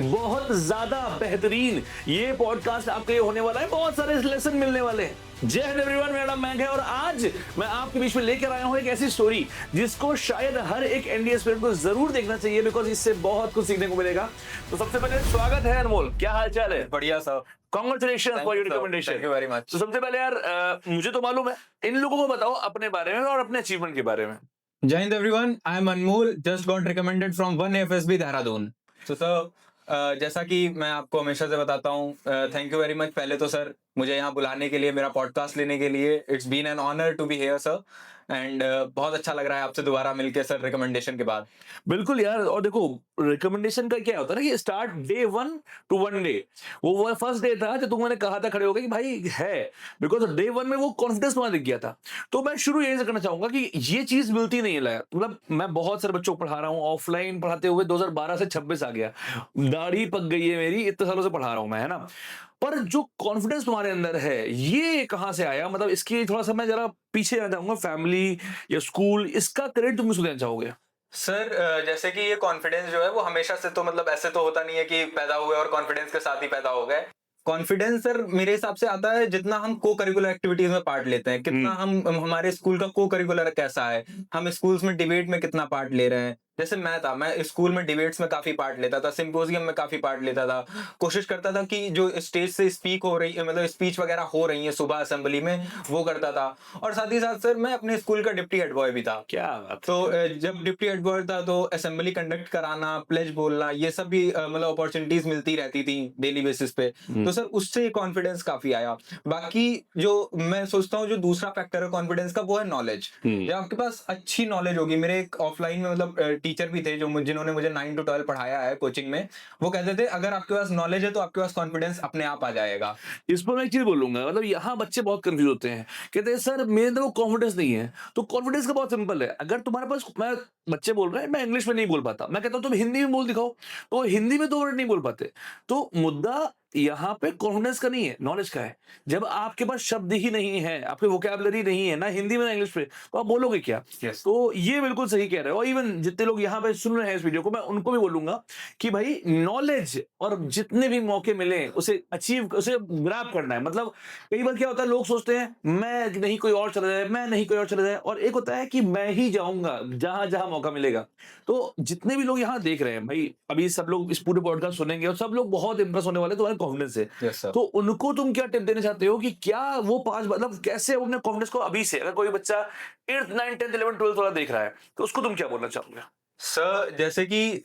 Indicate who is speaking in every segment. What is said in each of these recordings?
Speaker 1: बहुत ज्यादा बेहतरीन ये पॉडकास्ट आपके लिए होने वाला है, बहुत सारे लेसन मिलने वाले हैं। जय हिंद एवरीवन, मेरा नाम मैंक है और आज मैं आपके बीच में लेकर आया हूं एक ऐसी स्टोरी जिसको शायद हर एक एनडीए एस्पिरेंट को जरूर देखना चाहिए, बिकॉज इससे बहुत कुछ सीखने को मिलेगा। तो सबसे पहले स्वागत है अनमोल, क्या हाल चाल है?
Speaker 2: बढ़िया sir.
Speaker 1: Congratulations for your recommendation.
Speaker 2: Thank you very much.
Speaker 1: तो सबसे पहले यार मुझे तो मालूम है, इन लोगों को बताओ अपने बारे में और अपने अचीवमेंट के बारे में।
Speaker 2: जय Hind everyone, I am Anmol, just got recommended from one FSB Dehradun. तो सर जैसा कि मैं आपको हमेशा से बताता हूँ, थैंक यू वेरी मच पहले तो सर मुझे यहाँ बुलाने के लिए, मेरा पॉडकास्ट लेने के लिए। It's been an honour to be here sir, and बहुत अच्छा लग रहा है आपसे दोबारा मिलके सर रिकमेंडेशन के बाद।
Speaker 1: बिल्कुल यार, और देखो रिकमेंडेशन का क्या होता है ना कि स्टार्ट डे 1 टू 1 डे, वो फर्स्ट डे था जब तुमने कहा था खड़े होकर कि भाई है, बिकॉज डे 1 में वो कॉन्फिडेंस तुम्हारा दिख गया था। तो मैं शुरू यही से करना चाहूंगा कि ये चीज मिलती नहीं है लाया, मतलब मैं बहुत सारे बच्चों को पढ़ा रहा हूँ, ऑफलाइन पढ़ाते हुए 2012 से 26 आ गया, दाढ़ी पक गई है मेरी, इतने सालों से पढ़ा रहा हूँ मैं, है ना। पर जो कॉन्फिडेंस तुम्हारे अंदर है ये कहाँ से आया? मतलब इसकी थोड़ा सा मैं जरा पीछे जाना चाहूंगा, फैमिली या स्कूल, इसका क्रेडिट तुम मुझे देना चाहोगे?
Speaker 2: सर जैसे कि ये कॉन्फिडेंस जो है वो हमेशा से, तो मतलब ऐसे तो होता नहीं है कि पैदा हुए और कॉन्फिडेंस के साथ ही पैदा हो गए। कॉन्फिडेंस सर मेरे हिसाब से आता है जितना हम को करिकुलर एक्टिविटीज में पार्ट लेते हैं, कितना हम हमारे स्कूल का को करिकुलर कैसा है, हम स्कूल्स में डिबेट में कितना पार्ट ले रहे हैं। जैसे मैं स्कूल में डिबेट्स में काफी पार्ट लेता था, सिंपोजियम में काफी पार्ट लेता था, कोशिश करता था कि जो स्टेज से स्पीक हो रही है, मतलब स्पीच वगैरह हो रही है सुबह असेंबली में, वो करता था। और साथ ही साथ सर मैं अपने स्कूल का डिप्टी हेड बॉय भी था।
Speaker 1: क्या बात।
Speaker 2: तो जब डिप्टी हेड बॉय था तो असेंबली कंडक्ट कराना, प्लेज बोलना, ये सब भी मतलब अपॉर्चुनिटीज मिलती रहती थी डेली बेसिस पे। तो सर उससे कॉन्फिडेंस काफी आया। बाकी जो मैं सोचता हूँ जो दूसरा फैक्टर है कॉन्फिडेंस का, वो है नॉलेज। जब आपके पास अच्छी नॉलेज होगी, मेरे एक ऑफलाइन में मतलब टीचर भी थे जो जिन्होंने मुझे 9 to 12 पढ़ाया है कोचिंग में, वो कहते थे अगर आपके पास नॉलेज है तो आपके पास कॉन्फिडेंस अपने आप आ जाएगा।
Speaker 1: इस पर मैं एक चीज बोलूंगा, मतलब यहाँ बच्चे बहुत कंफ्यूज होते हैं, कहते हैं सर मेरे अंदर वो कॉन्फिडेंस नहीं है। तो कॉन्फिडेंस का बहुत सिंपल है, अगर तुम्हारे पास, मैं बच्चे बोल रहे हैं मैं इंग्लिश में नहीं बोल पाता, मैं कहता हूँ तुम हिंदी में बोल दिखाओ, तो हिंदी में 2 मिनट नहीं बोल पाते। तो मुद्दा यहाँ पे कॉन्फिडेंस का नहीं है, नॉलेज का है। जब आपके पास शब्द ही नहीं है, आपके वोकैबुलरी नहीं है ना हिंदी में ना इंग्लिश में, तो आप बोलोगे क्या?
Speaker 2: Yes.
Speaker 1: तो ये बिल्कुल सही कह रहे हो। और इवन जितने लोग यहाँ पे सुन रहे हैं इस वीडियो को, मैं उनको भी बोलूंगा कि भाई नॉलेज और जितने भी मौके मिले उसे अचीव, उसे ग्रैब करना है। मतलब कई बार क्या होता है, लोग सोचते हैं मैं नहीं कोई और चला जाए, मैं नहीं कोई और चला जाए, और एक होता है कि मैं ही जाऊंगा जहां जहां मौका मिलेगा। तो जितने भी लोग यहाँ देख रहे हैं भाई, अभी सब लोग इस पूरे पॉडकास्ट सुनेंगे और सब लोग बहुत इंप्रेस होने वाले तुम्हारे कॉन्फिडेंस से।
Speaker 2: Yes, sir.
Speaker 1: तो उनको तुम क्या टिप देना चाहते हो कि क्या वो 5, मतलब कैसे अपने कॉन्फिडेंस को अभी से, अगर कोई बच्चा 8th 9th 10th 11th 12th वाला देख रहा है, तो उसको तुम क्या बोलना चाहोगे?
Speaker 2: सर जैसे कि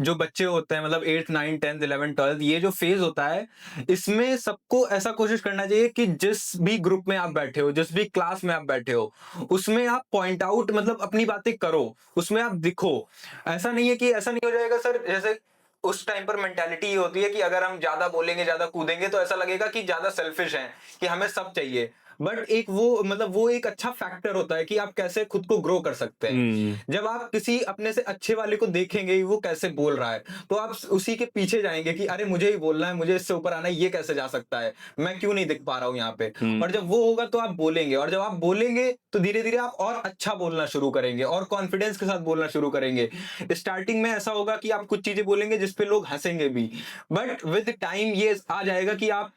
Speaker 2: जो बच्चे होते हैं, मतलब 8th 9th 10th 11th 12th, ये जो फेज होता है, इसमें सबको ऐसा कोशिश करना चाहिए कि जिस भी ग्रुप में आप बैठे हो, जिस भी क्लास में आप बैठे हो, उसमें आप पॉइंट आउट, मतलब अपनी बातें करो, उसमें आप दिखो। ऐसा नहीं है कि ऐसा नहीं हो जाएगा सर, जैसे उस टाइम पर मेंटालिटी ये होती है कि अगर हम ज्यादा बोलेंगे, ज्यादा कूदेंगे, तो ऐसा लगेगा कि ज्यादा सेल्फिश हैं, कि हमें सब चाहिए। बट एक वो, मतलब वो एक अच्छा फैक्टर होता है कि आप कैसे खुद को ग्रो कर सकते हैं। जब आप किसी अपने से अच्छे वाले को देखेंगे वो कैसे बोल रहा है, तो आप उसी के पीछे जाएंगे कि अरे मुझे ही बोलना है, मुझे इससे ऊपर आना है, ये कैसे जा सकता है, मैं क्यों नहीं दिख पा रहा हूँ यहाँ पे। और जब वो होगा तो आप बोलेंगे, और जब आप बोलेंगे तो धीरे धीरे आप और अच्छा बोलना शुरू करेंगे और कॉन्फिडेंस के साथ बोलना शुरू करेंगे। स्टार्टिंग में ऐसा होगा कि आप कुछ चीजें बोलेंगे जिसपे लोग हंसेंगे भी, बट विद टाइम ये आ जाएगा कि आप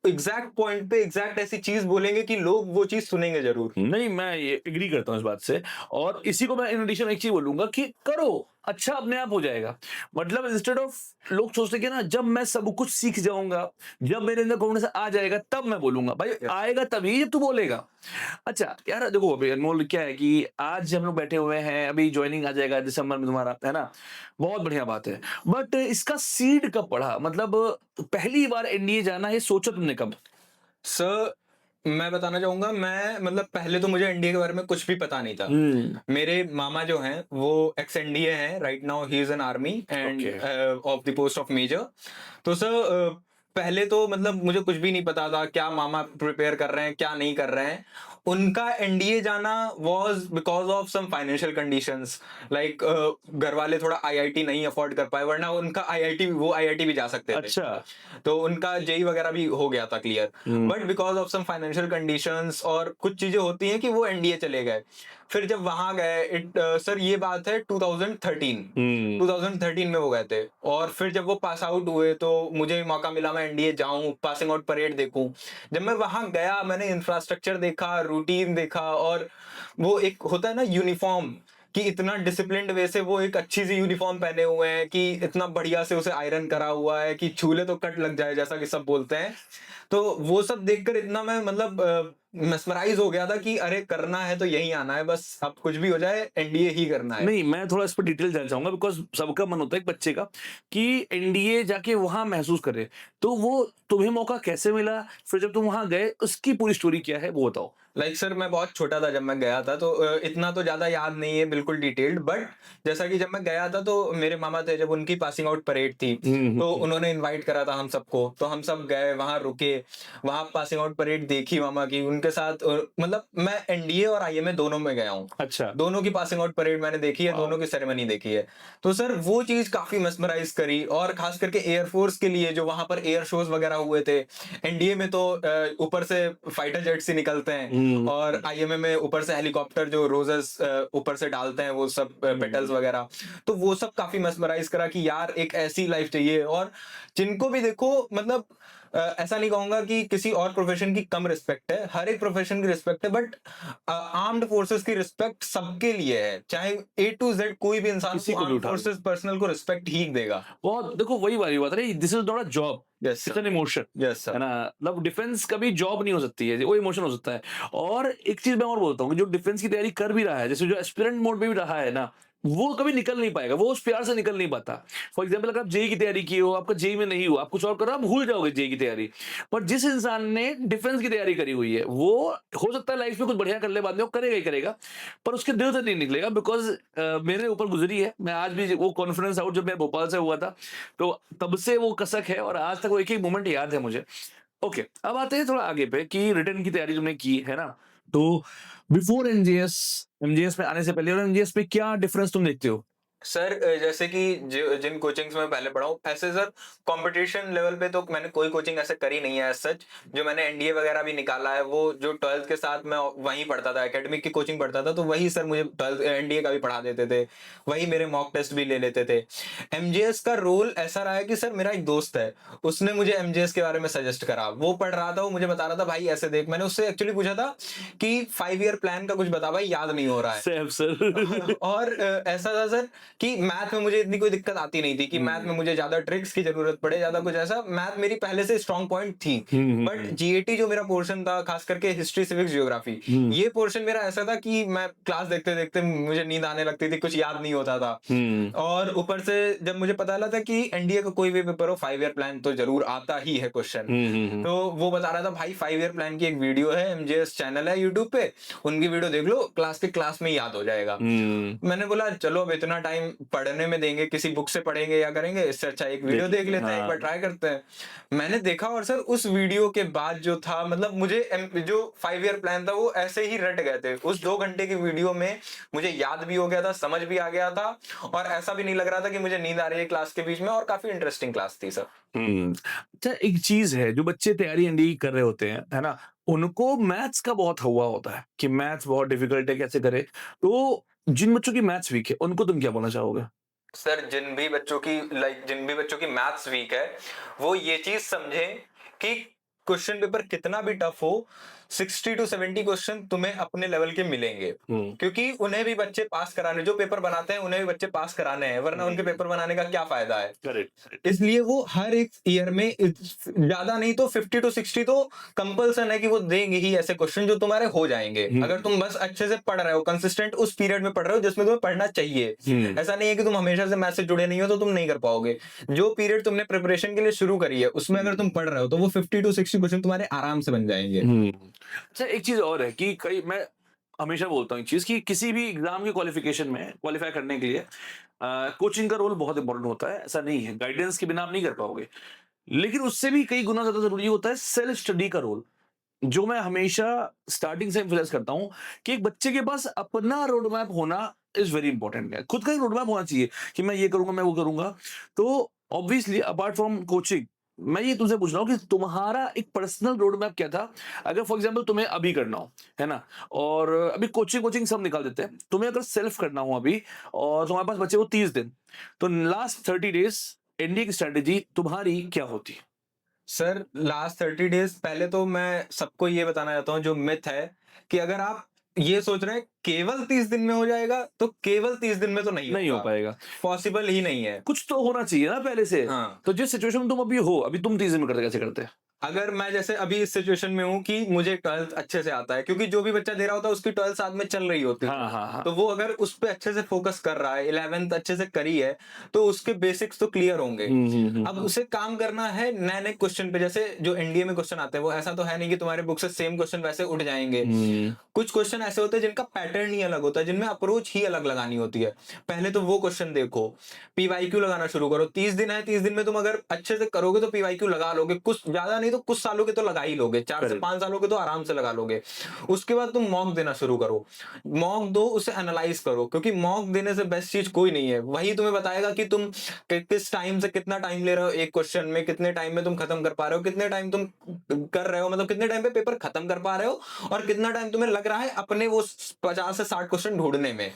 Speaker 2: एग्जैक्ट पॉइंट पे एग्जैक्ट ऐसी चीज बोलेंगे कि लोग वो चीज सुनेंगे जरूर।
Speaker 1: नहीं, मैं ये एग्री करता हूं इस बात से, और इसी को मैं इन एडिशन एक चीज बोलूंगा कि करो, अच्छा अपने आप हो जाएगा। मतलब इंस्टेड ऑफ, लोग सोचते कि ना जब मैं सब कुछ सीख जाऊंगा, जब मेरे अंदर कॉन्फिडेंस आ जाएगा तब मैं बोलूंगा, भाई आएगा तभी जब तू बोलेगा। अच्छा यार देखो, अभी अनमोल क्या है कि आज हम लोग बैठे हुए हैं, अभी ज्वाइनिंग आ जाएगा दिसंबर में तुम्हारा, है ना, बहुत बढ़िया बात है। बट इसका सीड कब पड़ा? मतलब पहली बार एनडीए जाना है सोचा तुमने कब?
Speaker 2: सर मैं बताना चाहूंगा, मैं मतलब पहले तो मुझे एनडीए के बारे में कुछ भी पता नहीं था। मेरे मामा जो हैं वो एक्स एनडीए हैं, right now he is an army and of the post of major. तो सर पहले तो मतलब मुझे कुछ भी नहीं पता था क्या मामा प्रिपेयर कर रहे हैं, क्या नहीं कर रहे हैं। उनका एनडीए जाना was because of some financial conditions, like घर वाले थोड़ा आईआईटी नहीं अफोर्ड कर पाए, वरना उनका आईआईटी, वो आईआईटी भी जा सकते थे।
Speaker 1: अच्छा।
Speaker 2: तो उनका जेई वगैरह भी हो गया था clear, but because of some financial conditions और कुछ चीजें होती हैं कि वो एनडीए चले गए। फिर जब वहां गए सर ये बात है 2013 2013 में वो गए थे, और फिर जब वो पास आउट हुए तो मुझे मौका मिला मैं एनडीए जाऊं, पासिंग आउट परेड देखूं। जब मैं वहां गया मैंने इंफ्रास्ट्रक्चर देखा, रूटीन देखा, और वो एक होता है ना यूनिफॉर्म, कि इतना डिसिप्लिन्ड वे से वो एक अच्छी सी यूनिफॉर्म पहने हुए हैं, कि इतना बढ़िया से उसे आयरन करा हुआ है कि छूले तो कट लग जाए जैसा कि सब बोलते हैं। तो वो सब देखकर इतना मैं मतलब मेस्मराइज हो गया था कि अरे करना है तो यही आना है, बस अब कुछ भी हो जाए एनडीए ही करना है।
Speaker 1: नहीं, मैं थोड़ा इस पर डिटेल जानना चाहूंगा बिकॉज सबका मन होता है एक बच्चे का कि एनडीए जाके वहां महसूस करे। तो वो तुम्हें मौका कैसे मिला, फिर जब तुम वहां गए उसकी पूरी स्टोरी क्या है वो बताओ।
Speaker 2: लाइक सर मैं बहुत छोटा था जब मैं गया था, तो इतना तो ज्यादा याद नहीं है बिल्कुल डिटेल्ड, बट जैसा कि जब मैं गया था तो मेरे मामा थे, जब उनकी पासिंग आउट परेड थी तो उन्होंने इनवाइट करा था हम सबको, तो हम सब गए वहां रुके, वहां पासिंग आउट परेड देखी मामा की उनके साथ। मतलब मैं एनडीए और आईएमए दोनों में गया हूँ,
Speaker 1: अच्छा।
Speaker 2: दोनों की पासिंग आउट परेड मैंने देखी है,
Speaker 1: वाओ।
Speaker 2: दोनों की सेरेमनी देखी है। तो सर वो चीज काफी मेस्मराइज करी, और खास करके एयरफोर्स के लिए जो वहां पर एयर शोज वगैरह हुए थे। एनडीए में तो ऊपर से फाइटर जेट्स ही निकलते हैं, और आईएमए में ऊपर से हेलीकॉप्टर जो रोजेस ऊपर से डालते हैं वो सब पेटल्स वगैरह। तो वो सब काफी मेस्मराइज करा कि यार एक ऐसी लाइफ चाहिए। और जिनको भी देखो मतलब ऐसा नहीं कहूंगा कि किसी और प्रोफेशन की कम रिस्पेक्ट है, हर एक प्रोफेशन की रिस्पेक्ट है, बट आर्म्ड फोर्सेस की रिस्पेक्ट सबके लिए है, चाहे ए टू जेड कोई भी इंसान
Speaker 1: किसी
Speaker 2: को
Speaker 1: को भी
Speaker 2: आर्म्ड
Speaker 1: उठा लो।
Speaker 2: फोर्सेस पर्सनल को रिस्पेक्ट ही देगा।
Speaker 1: बहुत देखो वही वाली बात है, this is not a job,
Speaker 2: yes
Speaker 1: it's
Speaker 2: sir,
Speaker 1: an emotion.
Speaker 2: Yes
Speaker 1: है
Speaker 2: सर।
Speaker 1: ना, मतलब डिफेंस कभी जॉब नहीं हो सकती है, वो इमोशन हो सकता है। और एक चीज मैं और बोलता हूँ कि जो डिफेंस की तैयारी कर भी रहा है, जैसे जो एस्पिरेंट मोड में भी रहा है ना, वो कभी निकल नहीं पाएगा, वो उस प्यार से निकल नहीं पाता। फॉर एग्जाम्पल अगर आप जेई की तैयारी की हो, आपका जेई में नहीं हुआ, आप कुछ और कर रहे हो, आप भूल जाओगे जेई की तैयारी। पर जिस इंसान ने डिफेंस की तैयारी करी हुई है, वो हो सकता है लाइफ में कुछ बढ़िया कर ले बाद में, वो करेगा ही करेगा, पर उसके दिल से नहीं निकलेगा। बिकॉज मेरे ऊपर गुजरी है, मैं आज भी वो कॉन्फ्रेंस आउट जब मैं भोपाल से हुआ था, तो तब से वो कसक है और आज तक वो एक एक मोमेंट याद है मुझे। ओके, अब आते हैं थोड़ा आगे पे कि रिटर्न की तैयारी तुमने की है ना, तो बिफोर एमजीएस, एमजीएस में आने से पहले और एमजीएस में क्या डिफरेंस तुम देखते हो?
Speaker 2: सर जैसे कि जिन कोचिंग्स में पहले पढ़ा हूँ, ऐसे सर कंपटीशन लेवल पे तो मैंने कोई कोचिंग ऐसे करी नहीं है सच। जो मैंने एनडीए वगैरह भी निकाला है वो जो 12th के साथ मैं वहीं पढ़ता था, एकेडमिक की कोचिंग पढ़ता था, तो वही सर मुझे 12th एनडीए का भी पढ़ा देते थे, वही मेरे मॉक टेस्ट भी ले लेते थे। एमजीएस का रोल ऐसा रहा है कि सर मेरा एक दोस्त है, उसने मुझे एमजीएस के बारे में सजेस्ट करा, वो पढ़ रहा था, वो मुझे बता रहा था भाई ऐसे देख। मैंने उससे एक्चुअली पूछा था कि 5 ईयर प्लान का कुछ बता भाई, याद नहीं हो रहा है।
Speaker 1: Same sir.
Speaker 2: और ऐसा था सर कि मैथ में मुझे इतनी कोई दिक्कत आती नहीं थी कि मैथ में मुझे ज्यादा ट्रिक्स की जरूरत पड़े, ज्यादा कुछ ऐसा, मैथ मेरी पहले से स्ट्रॉन्ग पॉइंट थी। बट जीएटी जो मेरा पोर्शन था, खास करके हिस्ट्री सिविक्स ज्योग्राफी, ये पोर्शन मेरा ऐसा था कि मैं क्लास देखते देखते मुझे नींद आने लगती थी, कुछ याद नहीं होता था। और ऊपर से जब मुझे पता लगा था कि एनडीए का कोई भी पेपर हो 5 ईयर प्लान तो जरूर आता ही है क्वेश्चन, तो वो बता रहा था भाई 5 ईयर प्लान की एक वीडियो है, एमजेएस चैनल है यूट्यूब पे, उनकी वीडियो देख लो, क्लास में याद हो जाएगा। मैंने बोला चलो अब इतना टाइम पढ़ने में देंगे, किसी बुक से पढ़ेंगे या करेंगे, इससे अच्छा एक वीडियो देख लेते हैं, एक बार ट्राई करते हैं। मैंने देखा और सर उस वीडियो के बाद जो था, मतलब मुझे जो 5 ईयर प्लान था वो ऐसे ही रट गए थे। उस 2 घंटे की वीडियो में मुझे याद भी हो गया था, समझ भी आ गया था, और ऐसा भी नहीं लग रहा था कि मुझे नींद आ रही है क्लास के बीच में, और काफी इंटरेस्टिंग क्लास थी सर।
Speaker 1: अच्छा, एक चीज है, जो बच्चे तैयारी एनडीए कर रहे होते हैं है ना, उनको मैथ्स का बहुत हुआ होता है कि मैथ्स बहुत डिफिकल्ट है, कैसे करे। तो जिन बच्चों की मैथ्स वीक है उनको तुम क्या बोलना चाहोगे?
Speaker 2: सर जिन भी बच्चों की मैथ्स वीक है, वो ये चीज समझें कि क्वेश्चन पेपर कितना भी टफ हो, 60 to 70 क्वेश्चन तुम्हें अपने लेवल के मिलेंगे, क्योंकि उन्हें भी बच्चे पास कराने, जो पेपर बनाते हैं उन्हें भी बच्चे पास कराने हैं, वरना उनके पेपर बनाने का क्या फायदा है।
Speaker 1: करेक्ट।
Speaker 2: इसलिए वो हर एक ईयर में ज्यादा नहीं तो 50 to 60 तो कंपल्सन है कि वो देंगे ही ऐसे क्वेश्चन जो तुम्हारे हो जाएंगे, अगर तुम बस अच्छे से पढ़ रहे हो, कंसिस्टेंट उस पीरियड में पढ़ रहे हो जिसमें तुम्हें पढ़ना चाहिए। ऐसा नहीं है कि तुम हमेशा से मैथ से जुड़े नहीं हो तो तुम नहीं कर पाओगे। जो पीरियड तुमने प्रिपरेशन के लिए शुरू करी है उसमें अगर तुम पढ़ रहे हो तो वो 50 to 60 क्वेश्चन तुम्हारे आराम से बन जाएंगे।
Speaker 1: अच्छा, एक चीज और है कि कई, मैं हमेशा बोलता हूँ एक चीज कि किसी भी एग्जाम के क्वालिफिकेशन में क्वालिफाई करने के लिए कोचिंग का रोल बहुत इंपॉर्टेंट होता है। ऐसा नहीं है, गाइडेंस के बिना आप नहीं कर पाओगे, लेकिन उससे भी कई गुना ज्यादा जरूरी होता है सेल्फ स्टडी का रोल, जो मैं हमेशा स्टार्टिंग से एम्फसाइज करता हूँ कि एक बच्चे के पास अपना रोड मैप होना इज वेरी इंपॉर्टेंट है। खुद का ही रोड मैप होना चाहिए कि मैं ये करूंगा, मैं वो करूंगा। तो ऑब्वियसली अपार्ट फ्रॉम कोचिंग, मैं ये तुमसे पूछ रहा हूँ कि तुम्हारा एक पर्सनल रोड मैप क्या था? अगर फॉर एग्जांपल तुम्हें अभी करना हो, है ना? और अभी कोचिंग सब निकाल देते हैं। तुम्हें अगर सेल्फ करना हो अभी और तुम्हारे पास बचे हो 30 दिन, तो लास्ट 30 डेज़ एनडीए की स्ट्रैटेजी तुम्हारी क्या होती?
Speaker 2: सर लास्ट 30 डेज पहले तो मैं सबको ये बताना चाहता हूँ जो मिथ है कि अगर आप ये सोच रहे हैं केवल 30 दिन में हो जाएगा तो केवल 30 दिन में तो नहीं
Speaker 1: नहीं हो
Speaker 2: होगा,
Speaker 1: पाएगा।
Speaker 2: पॉसिबल ही नहीं है।
Speaker 1: कुछ तो होना चाहिए ना पहले से।
Speaker 2: हाँ,
Speaker 1: तो जिस सिचुएशन में तुम अभी हो, अभी तुम 30 दिन में करते कैसे करते?
Speaker 2: अगर मैं जैसे अभी इस सिचुएशन में हूँ कि मुझे 12th अच्छे से आता है, क्योंकि जो भी बच्चा दे रहा होता है उसकी 12th साथ में चल रही होती है।
Speaker 1: हाँ।
Speaker 2: तो वो अगर उस पे अच्छे से फोकस कर रहा है, 11th अच्छे से करी है, तो उसके बेसिक्स तो क्लियर होंगे। अब उसे काम करना है नए नए क्वेश्चन पे। जैसे जो एनडीए में क्वेश्चन आते हैं वो ऐसा तो है नहीं कि तुम्हारे बुक से सेम क्वेश्चन वैसे उठ जाएंगे। कुछ क्वेश्चन ऐसे होते हैं जिनका पैटर्न ही अलग होता है, जिनमें अप्रोच ही अलग लगानी होती है। पहले तो वो क्वेश्चन देखो, पीवाईक्यू लगाना शुरू करो। 30 दिन है, 30 दिन में तुम अगर अच्छे से करोगे तो पीवाईक्यू लगा लोगे, कुछ ज्यादा नहीं तो कुछ सालों के तो लगा ही लोगे, 4 से
Speaker 1: Correct.
Speaker 2: 5 सालों के तो आराम से लगा लोगे। उसके बाद तुम मॉक देना शुरू करो, मॉक दो, उसे एनालाइज करो, क्योंकि मॉक देने से बेस्ट चीज कोई नहीं है। वही तुम्हें बताएगा कि तुम किस टाइम से कितना टाइम ले रहे हो एक क्वेश्चन में, कितने टाइम में तुम खत्म कर पा रहे हो, कितने टाइम तुम कर रहे हो, मतलब कितने टाइम पे पेपर खत्म कर पा रहे हो, और कितना टाइम तुम्हें लग रहा है अपने वो 50 से 60 क्वेश्चन ढूंढने में।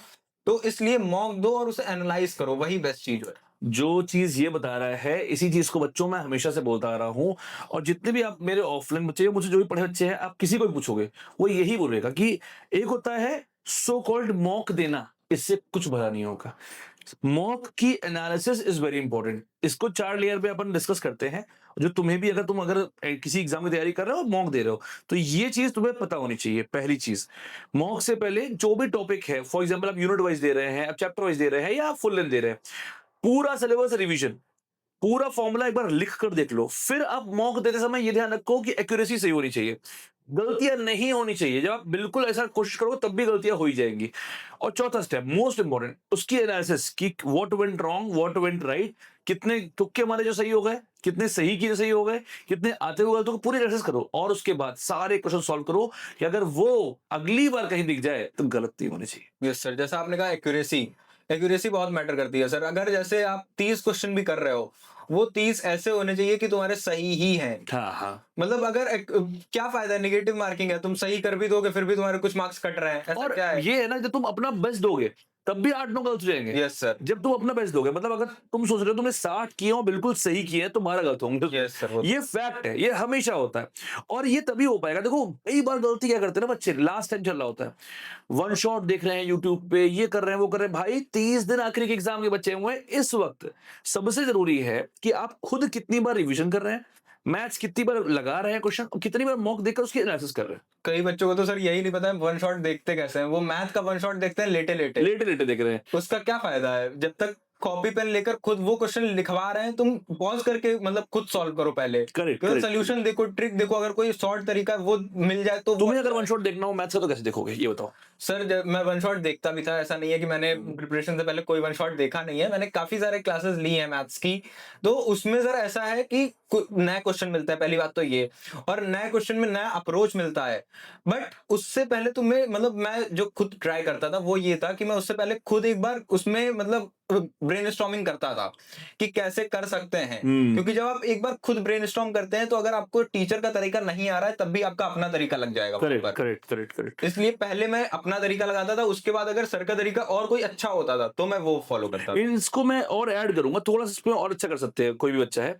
Speaker 2: तो इसलिए मॉक दो और उसे एनालाइज करो, वही बेस्ट चीज है।
Speaker 1: जो चीज ये बता रहा है, इसी चीज को बच्चों में हमेशा से बोलता आ रहा हूँ। और जितने भी आप मेरे ऑफलाइन बच्चे, मुझसे जो भी पढ़े बच्चे हैं, आप किसी को भी पूछोगे वो यही बोलेगा कि एक होता है सो कॉल्ड मॉक देना, इससे कुछ भला नहीं होगा। मॉक की एनालिसिस इज वेरी इंपॉर्टेंट। इसको 4 लेयर पे अपन डिस्कस करते हैं। जो तुम्हें भी, अगर किसी एग्जाम की तैयारी कर रहे हो, मॉक दे रहे हो, तो ये चीज तुम्हें पता होनी चाहिए। पहली चीज, मॉक से पहले जो भी टॉपिक है, फॉर एग्जाम्पल आप यूनिट वाइज दे रहे हैं, आप चैप्टर वाइज दे रहे हैं, या आप फुल लेंथ दे रहे हैं, पूरा सिलेबस रिवीजन, पूरा फॉर्मूला एक बार लिख कर देख लो। फिर आप मॉक देते समय ये ध्यान रखो कि एक्यूरेसी सही होनी चाहिए, गलतियां नहीं होनी चाहिए। जब आप बिल्कुल ऐसा कोशिश करोगे तब भी गलतियां हो ही जाएंगी। और चौथा स्टेप मोस्ट इंपॉर्टेंट, उसकी एनालिसिस कि what went wrong, what went right, कितने तुक्के हमारे जो सही हो गए, कितने सही की सही हो गए, कितने आते हुए गलतों को पूरी एनालिसिस करो। और उसके बाद सारे क्वेश्चन सॉल्व करो कि अगर वो अगली बार कहीं दिख जाए तो गलती होनी चाहिए।
Speaker 2: यस सर, जैसा आपने कहा एक्यूरेसी, एक्यूरेसी बहुत मैटर करती है सर। अगर जैसे आप 30 क्वेश्चन भी कर रहे हो, वो 30 ऐसे होने चाहिए कि तुम्हारे सही ही हैं।
Speaker 1: हाँ।
Speaker 2: मतलब अगर क्या फायदा है, नेगेटिव मार्किंग है, तुम सही कर भी दोगे फिर भी तुम्हारे कुछ मार्क्स कट रहे हैं, ऐसा
Speaker 1: और
Speaker 2: क्या है?
Speaker 1: ये है ना, जब तुम अपना बेस्ट दोगे तब भी 8-9 गलत हो जाएंगे।
Speaker 2: Yes sir.
Speaker 1: जब तुम अपना बेस्ट दोगे, मतलब अगर तुम सोच रहे हो तुमने 60 किए हो बिल्कुल सही किए हैं, तुम्हारा गलत होंगे।
Speaker 2: यस सर,
Speaker 1: ये फैक्ट है, ये हमेशा होता है। और ये तभी हो पाएगा, देखो कई बार गलती क्या करते हैं ना बच्चे, लास्ट टाइम चल रहा होता है, वन शॉट देख रहे हैं यूट्यूब पे, ये कर रहे हैं वो कर रहे हैं। भाई 30 दिन आखिरी के एग्जाम के बच्चे हुए हैं। इस वक्त सबसे जरूरी है कि आप खुद कितनी बार रिवीजन कर रहे हैं, मैथ्स कितनी बार लगा रहे हैं क्वेश्चन, और कितनी बार मॉक देकर उसकी एनालिसिस कर रहे हैं।
Speaker 2: कई बच्चों को तो सर यही नहीं पता है वन शॉट देखते कैसे हैं। वो मैथ का वन शॉट देखते हैं लेटे लेटे।
Speaker 1: लेटे लेटे देख रहे हैं।
Speaker 2: उसका क्या फायदा है जब तक कॉपी पेन लेकर खुद वो क्वेश्चन लिखवा रहे हैं, तुम पॉज करके मतलब खुद सॉल्व करो पहले।
Speaker 1: करेक्ट।
Speaker 2: सोल्यूशन देखो, ट्रिक देखो, अगर कोई शॉर्ट तरीका वो मिल जाए तो
Speaker 1: तुम्हें अगर वन शॉट देखना हो मैथ्स का तो कैसे देखोगे, ये बताओ।
Speaker 2: सर मैं वन शॉट देखता भी था, ऐसा नहीं है कि मैंने प्रिपरेशन से पहले कोई वन शॉट देखा नहीं है। मैंने काफी सारे क्लासेस ली हैं मैथ्स की, तो उसमें सर ऐसा है कि नया क्वेश्चन मिलता है, पहली बात तो ये, और नए क्वेश्चन में नया अप्रोच मिलता है। बट उससे पहले तुम्हें, मतलब मैं जो खुद ट्राई करता था वो ये था कि मैं उससे पहले खुद एक बार उसमें मतलब ब्रेनस्टॉर्मिंग करता था कि कैसे कर सकते हैं। क्योंकि जब आप एक बार खुद ब्रेनस्टॉर्म करते हैं तो अगर आपको टीचर का तरीका नहीं आ रहा है तब भी आपका अपना तरीका लग जाएगा।
Speaker 1: करेक्ट।
Speaker 2: इसलिए पहले मैं अपना तरीका लगाता था, उसके बाद अगर सर का तरीका और कोई अच्छा होता था तो मैं वो फॉलो करता था।
Speaker 1: इसको मैं और ऐड करूंगा थोड़ा सा, इसमें और अच्छा कर सकते हैं कोई भी बच्चा है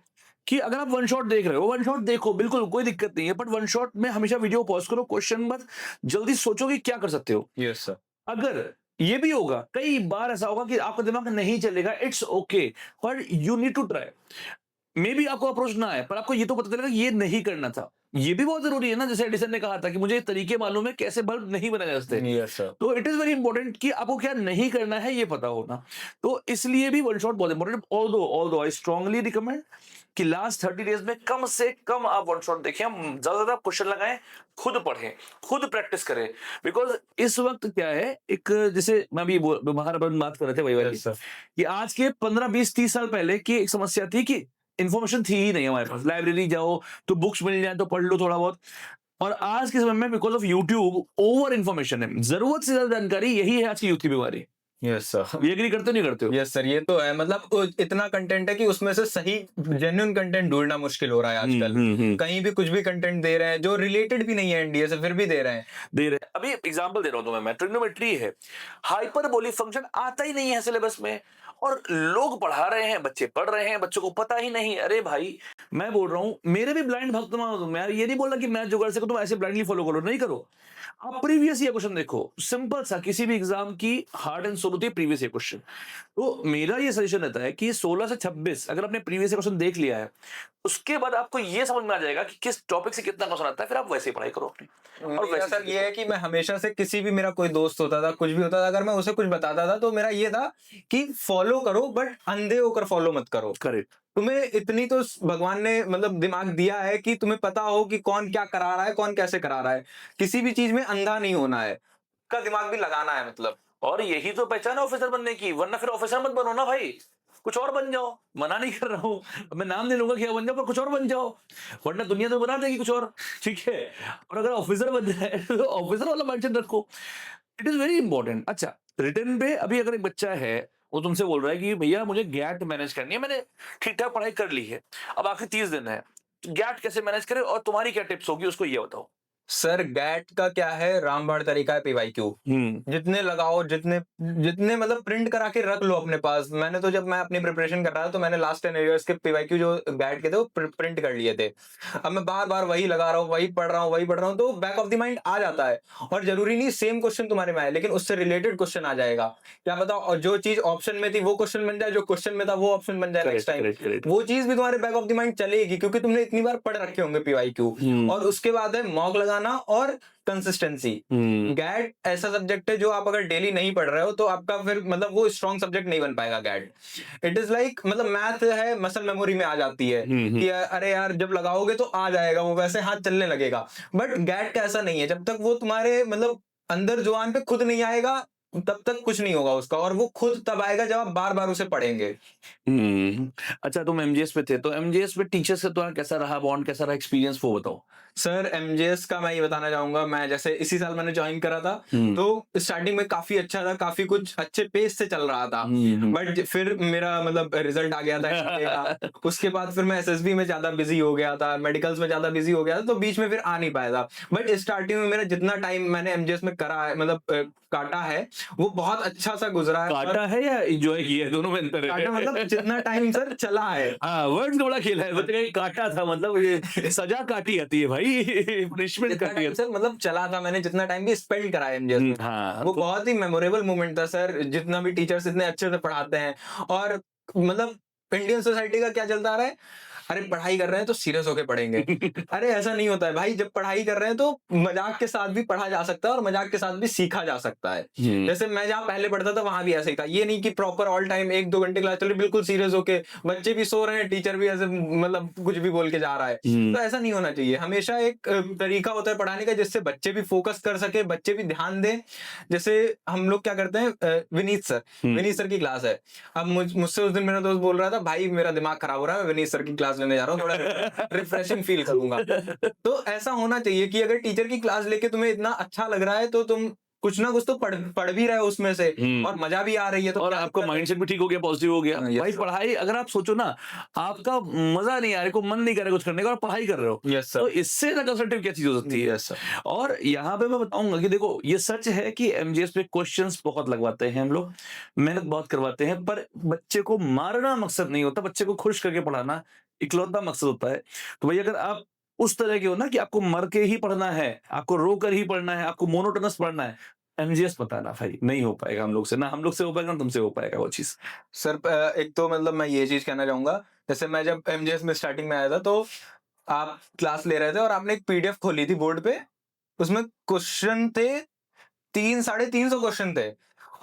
Speaker 1: कि अगर आप वन शॉट देख रहे हो, वन शॉट देखो, बिल्कुल कोई दिक्कत नहीं है, बट वन शॉट में हमेशा वीडियो पॉज करो, क्वेश्चन मत जल्दी सोचो कि क्या कर सकते हो।
Speaker 2: Yes sir.
Speaker 1: अगर ये भी होगा, कई बार ऐसा होगा कि आपका दिमाग नहीं चलेगा, इट्स ओके, पर you need to try. Maybe आपको अप्रोच ना आए, पर आपको ये तो पता चलेगा ये नहीं करना था। ये भी बहुत जरूरी है ना, जैसे एडिसन ने कहा था कि मुझे तरीके मालूम है कैसे बल्ब नहीं बनाए जा सकते।
Speaker 2: Yes sir.
Speaker 1: तो इट इज वेरी इंपॉर्टेंट कि आपको क्या नहीं करना है ये पता होना। तो इसलिए भी वन शॉट बहुत important. Although I strongly recommend कि लास्ट 30 डेज में कम से कम आप वन शॉट देखें, ज्यादा से ज्यादा क्वेश्चन लगाएं, खुद पढ़ें, खुद प्रैक्टिस करें। बिकॉज इस वक्त क्या है, एक जैसे मैं भी बाहर बात कर रहे थे वही वाली, कि आज के 15-20-30 साल पहले की एक समस्या थी कि इन्फॉर्मेशन थी ही नहीं हमारे पास। लाइब्रेरी जाओ तो बुक्स मिल जाए तो पढ़ लो थोड़ा बहुत। और आज के समय में because of YouTube over information है, जरूरत से ज्यादा जानकारी, यही है आज की यूथ की बीमारी।
Speaker 2: यस सर,
Speaker 1: ये एग्री करते हो नहीं करते हो?
Speaker 2: यस सर, ये तो है। मतलब इतना कंटेंट है कि उसमें से सही जेन्युइन कंटेंट ढूंढना मुश्किल हो रहा है आजकल। कहीं भी कुछ भी कंटेंट दे रहे हैं जो रिलेटेड भी नहीं है एनडीए से, फिर भी दे रहे हैं।
Speaker 1: दे रहे हैं। अभी एग्जांपल दे रहा हूं तुम्हें मैं, ट्रिग्नोमेट्री है, हाइपरबोलिक फंक्शन आता ही नहीं है सिलेबस में, और लोग पढ़ा रहे हैं, बच्चे पढ़ रहे हैं, बच्चों को पता ही नहीं। अरे भाई, मैं बोल रहा हूं, मेरे भी ब्लाइंड भक्त मान तुम, मैं ये नहीं बोल रहा कि मैं जो कर सकूं तुम ऐसे ब्लाइंडली फॉलो करो, नहीं करो। आप प्रीवियस ईयर क्वेश्चन देखो, सिंपल सा, किसी भी एग्जाम की हार्ड एंड सोल होती है प्रीवियस ईयर क्वेश्चन। तो मेरा ये सजेशन रहता है कि 16 से 26 अगर आपने प्रीवियस ईयर क्वेश्चन देख लिया है, उसके बाद आपको ये समझ में आ जाएगा कि किस टॉपिक से कितना क्वेश्चन आता है, फिर आप वैसे ही पढ़ाई करो अपनी। और
Speaker 2: मेरा
Speaker 1: वैसे
Speaker 2: सर ये है कि मैं हमेशा से, किसी भी मेरा कोई दोस्त होता था, कुछ भी होता था, अगर मैं उसे कुछ बताता था तो मेरा ये था कि फॉलो करो, बट अंधे होकर फॉलो मत करो।
Speaker 1: करेक्ट।
Speaker 2: तुम्हें इतनी तो भगवान ने मतलब दिमाग दिया है कि तुम्हें पता हो कि कौन क्या करा रहा है, कौन कैसे करा रहा है। किसी भी चीज में अंधा नहीं होना है, का दिमाग भी लगाना है मतलब।
Speaker 1: और यही तो पहचान है ऑफिसर बनने की, वरना फिर ऑफिसर मत बनो ना भाई, कुछ और बन जाओ। मना नहीं कर रहा हूं, मैं नाम नहीं लूंगा क्या बन जाओ, पर कुछ और बन जाओ, वरना दुनिया तो बना देगी कुछ और। ठीक है, और अगर ऑफिसर बन जाए तो ऑफिसर वाला माइंडसेट रखो, इट इज वेरी इंपॉर्टेंट। अच्छा, रिटर्न पे अभी अगर एक बच्चा है, वो तुमसे बोल रहा है कि भैया मुझे गैट मैनेज करनी है, मैंने ठीक ठाक पढ़ाई कर ली है, अब आखिर 30 दिन है, तो गैट कैसे मैनेज करे, और तुम्हारी क्या टिप्स होगी उसको ये बताओ।
Speaker 2: सर गैट का क्या है, रामबाण तरीका है पीवाईक्यू। जितने लगाओ, जितने जितने मतलब प्रिंट करा के रख लो अपने पास। मैंने तो जब मैं अपनी प्रिपरेशन कर रहा था तो मैंने लास्ट 10 इयर्स के पीवाईक्यू जो गैट के थे वो प्रिंट कर लिए थे। अब मैं बार बार वही लगा रहा हूँ, वही पढ़ रहा हूँ, वही पढ़ रहा हूँ, तो बैक ऑफ द माइंड आ जाता है। और जरूरी नहीं सेम क्वेश्चन तुम्हारे में आए, लेकिन उससे रिलेटेड क्वेश्चन आ जाएगा। क्या बताओ, और जो चीज ऑप्शन में थी वो क्वेश्चन बन जाए, जो क्वेश्चन में था वो ऑप्शन बन जाए नेक्स्ट टाइम। वो चीज भी तुम्हारे बैक ऑफ द माइंड चलेगी, क्योंकि तुमने इतनी बार पढ़ रखे होंगे पीवाईक्यू। और उसके बाद है मॉक लगाना और कंसिस्टेंसी। गैट ऐसा सब्जेक्ट है जो आप अगर डेली नहीं पढ़ रहे हो तो आपका फिर मतलब वो स्ट्रॉन्ग सब्जेक्ट नहीं बन पाएगा गैट। इट इज लाइक मतलब मैथ है, मसल मेमोरी में आ जाती है कि अरे यार जब लगाओगे तो आ जाएगा, वो वैसे हाथ चलने लगेगा। बट गैट का ऐसा नहीं है, जब तक वो तुम्हारे मतलब अंदर जुबान पे खुद नहीं आएगा तब तक कुछ नहीं होगा उसका, और वो खुद तब आएगा जब आप बार बार उसे पढ़ेंगे।
Speaker 1: अच्छा, तुम एमजीएस पे थे, तो एमजीएस पे टीचर्स से तुम्हारा कैसा रहा बॉन्ड, कैसा रहा एक्सपीरियंस, वो बताओ।
Speaker 2: सर एमजेएस का मैं ये बताना चाहूंगा, मैं जैसे इसी साल मैंने ज्वाइन करा था, तो स्टार्टिंग में काफी अच्छा था, काफी कुछ अच्छे पेस से चल रहा था। बट फिर मेरा मतलब रिजल्ट आ गया था MBA का। उसके बाद फिर मैं एसएसबी में ज्यादा बिजी हो गया था, मेडिकल्स में ज्यादा बिजी हो गया था, तो बीच में फिर आ नहीं पाया था। बट स्टार्टिंग में मेरा जितना टाइम मैंने एमजेएस में करा है, मतलब काटा है, वो बहुत अच्छा सा गुजरा है।
Speaker 1: काटा है या एंजॉय किया है, दोनों में अंतर है।
Speaker 2: काटा मतलब जितना टाइम सर चला है।
Speaker 1: हाँ, वर्ड्स का बड़ा खेल है, बच्चे का काटा था मतलब ये सजा काटी जाती है भाई, पनिशमेंट
Speaker 2: जितना
Speaker 1: काटी
Speaker 2: टाइम
Speaker 1: जाती
Speaker 2: सर मतलब चला था, मैंने जितना टाइम भी स्पेंड करा है एमजेएस
Speaker 1: है।
Speaker 2: में,
Speaker 1: हाँ,
Speaker 2: वो
Speaker 1: तो
Speaker 2: बहुत ही मेमोरेबल मोमेंट था सर। जितना भी टीचर्स इतने अच्छे से पढ़ाते हैं, और मतलब इंडियन सोसाइटी का क्या चलता आ रहा है, अरे पढ़ाई कर रहे हैं तो सीरियस होके पढ़ेंगे। अरे ऐसा नहीं होता है भाई, जब पढ़ाई कर रहे हैं तो मजाक के साथ भी पढ़ा जा सकता है और मजाक के साथ भी सीखा जा सकता है। जैसे मैं जहाँ पहले पढ़ता था वहां भी ऐसे ही था, ये नहीं कि प्रॉपर ऑल टाइम 1-2 घंटे क्लास चल रही बिल्कुल सीरियस होके, बच्चे भी सो रहे हैं, टीचर भी ऐसे मतलब कुछ भी बोल के जा रहा है। तो ऐसा नहीं होना चाहिए। हमेशा एक तरीका होता है पढ़ाने का जिससे बच्चे भी फोकस कर सके, बच्चे भी ध्यान दें। जैसे हम लोग क्या करते हैं, विनीत सर की क्लास है। अब मुझसे उस दिन मेरा दोस्त बोल रहा था, भाई मेरा दिमाग खराब हो रहा है, मैं विनीत सर की क्लास लेने जा रहा हूँ, थोड़ा रिफ्रेशिंग फील करूंगा। तो ऐसा होना चाहिए कि अगर टीचर की क्लास लेके तुम्हें इतना अच्छा लग रहा है तो तुम कुछ ना कुछ तो पढ़ भी रहे हो उसमें से, और मजा भी आ रही है, तो
Speaker 1: और आपका माइंडसेट भी ठीक हो गया, पॉजिटिव हो गया।
Speaker 2: Yes,
Speaker 1: भाई
Speaker 2: sir.
Speaker 1: पढ़ाई अगर आप सोचो ना, आपका मजा नहीं आ रहा, को मन नहीं कर रहा कुछ करने का, और पढ़ाई कर रहे हो,
Speaker 2: Yes, sir.
Speaker 1: तो इससे ना कंस्ट्रक्टिव क्या चीज हो सकती है।
Speaker 2: Yes, sir.
Speaker 1: और यहाँ पे मैं बताऊंगा कि देखो, ये सच है कि एमजीएस पे क्वेश्चंस बहुत लगवाते हैं हम लोग, मेहनत बहुत करवाते हैं, पर बच्चे को मारना मकसद नहीं होता, बच्चे को खुश करके पढ़ाना इकलौता मकसद होता है। तो भाई अगर आप उस तरह के हो ना कि आपको मर के ही पढ़ना है, आपको रो कर ही पढ़ना है, आपको मोनोटोनस पढ़ना है, एमजीएस बताना भाई नहीं हो पाएगा हम लोग से, ना हम लोग से हो पाएगा ना तुमसे हो पाएगा वो चीज।
Speaker 2: सर एक तो मतलब मैं ये चीज कहना चाहूंगा, जैसे मैं जब एमजेएस में स्टार्टिंग में आया था तो आप क्लास ले रहे थे और आपने एक पीडीएफ खोली थी बोर्ड पे, उसमें क्वेश्चन थे 300-350 क्वेश्चन थे,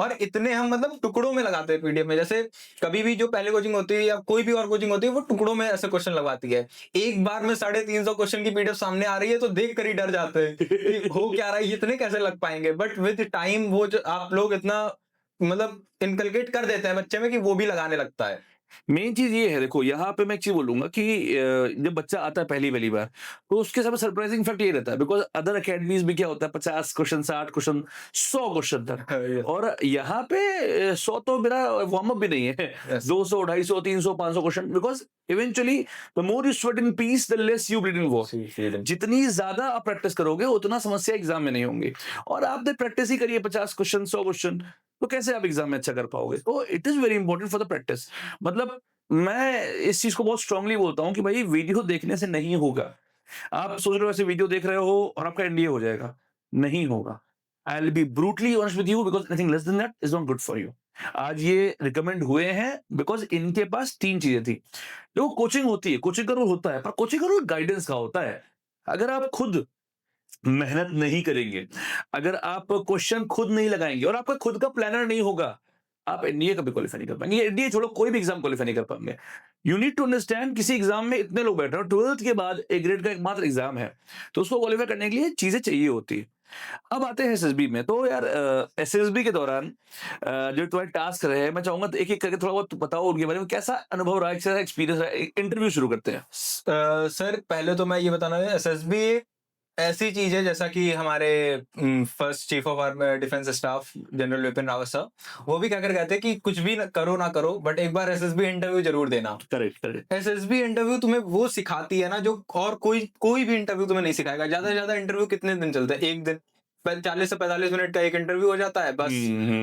Speaker 2: और इतने हम मतलब टुकड़ों में लगाते हैं पीडीएफ में। जैसे कभी भी जो पहले कोचिंग होती है या कोई भी और कोचिंग होती है वो टुकड़ों में ऐसे क्वेश्चन लगवाती है। एक बार में 350 क्वेश्चन की पीडीएफ सामने आ रही है तो देख कर ही डर जाते हैं कि हो क्या रहा है, इतने कैसे लग पाएंगे। बट विद टाइम वो जो आप लोग इतना मतलब इनकलकेट कर देते हैं बच्चे में कि वो भी लगाने लगता है।
Speaker 1: मेन चीज ये है, देखो यहाँ पे मैं एक चीज बोलूंगा कि जब बच्चा आता है पहली पहली बार, तो उसके साथ सरप्राइजिंग फैक्ट ये रहता है, बिकॉज अदर अकेडमीज में क्या होता है 50 क्वेश्चन, 60 क्वेश्चन, 100 क्वेश्चन तक,
Speaker 2: Yes.
Speaker 1: और यहाँ पे 100 तो मेरा वार्म अप भी नहीं है।
Speaker 2: Yes.
Speaker 1: 200, 250, 300, 500 question, because eventually the more you sweat in peace the less you bleed in war. जितनी ज्यादा आप प्रैक्टिस करोगे उतना समस्या एग्जाम में नहीं होंगी, और आपने प्रैक्टिस ही करिए 50 क्वेश्चन, 100 क्वेश्चन, तो कैसे आप एग्जाम में अच्छा कर पाओगे? तो it is very important for the practice. मतलब मैं इस चीज को बहुत स्ट्रांगली बोलता हूँ कि भाई वीडियो देखने से नहीं होगा। आप सोच रहे हो ऐसे वीडियो देख रहे हो और आपका एनडीए हो जाएगा, नहीं होगा। I will be brutally honest with you, because anything less than that is not good for you. आज ये रिकमेंड हुए हैं बिकॉज इनके पास 3 चीजें थी। देखो कोचिंग होती है, कोचिंग का रोल होता है, पर कोचिंग का रोल गाइडेंस का होता है। अगर आप खुद मेहनत नहीं करेंगे, अगर आप क्वेश्चन खुद नहीं लगाएंगे और आपका खुद का प्लानर नहीं होगा, आप एनडीए कभी क्वालिफाई नहीं कर पाएंगे। एनडीए छोड़ो, कोई भी एग्जाम क्वालिफाई नहीं कर पाएंगे। यू नीड टू अंडरस्टैंड, किसी एग्जाम में इतने लोग बैठे हैं, 12th के बाद ए ग्रेड का एकमात्र एग्जाम है, तो उसको क्वालिफाई करने के लिए चीजें चाहिए होती है। अब आते हैं एसएसबी में, तो यार एसएसबी के दौरान जो तुम्हारे टास्क रहे, मैं चाहूंगा तो एक एक करके थोड़ा बहुत बताओ उनके बारे में, कैसा अनुभव रहा, कैसा एक्सपीरियंस रहा। इंटरव्यू शुरू करते हैं।
Speaker 2: सर पहले तो मैं ये बताना है, एसएसबी ऐसी चीज है जैसा कि हमारे first chief of army defence staff general Vipin Rawat साहब वो भी क्या कर कहते हैं कि कुछ भी करो ना करो, बट एक बार एसएसबी इंटरव्यू जरूर देना।
Speaker 1: Correct correct.
Speaker 2: एसएसबी इंटरव्यू तुम्हें वो सिखाती है ना जो और कोई भी इंटरव्यू तुम्हें नहीं सिखाएगा। ज्यादा से ज्यादा इंटरव्यू कितने दिन चलते हैं? एक दिन, 40 से 45 मिनट का एक इंटरव्यू हो जाता है बस।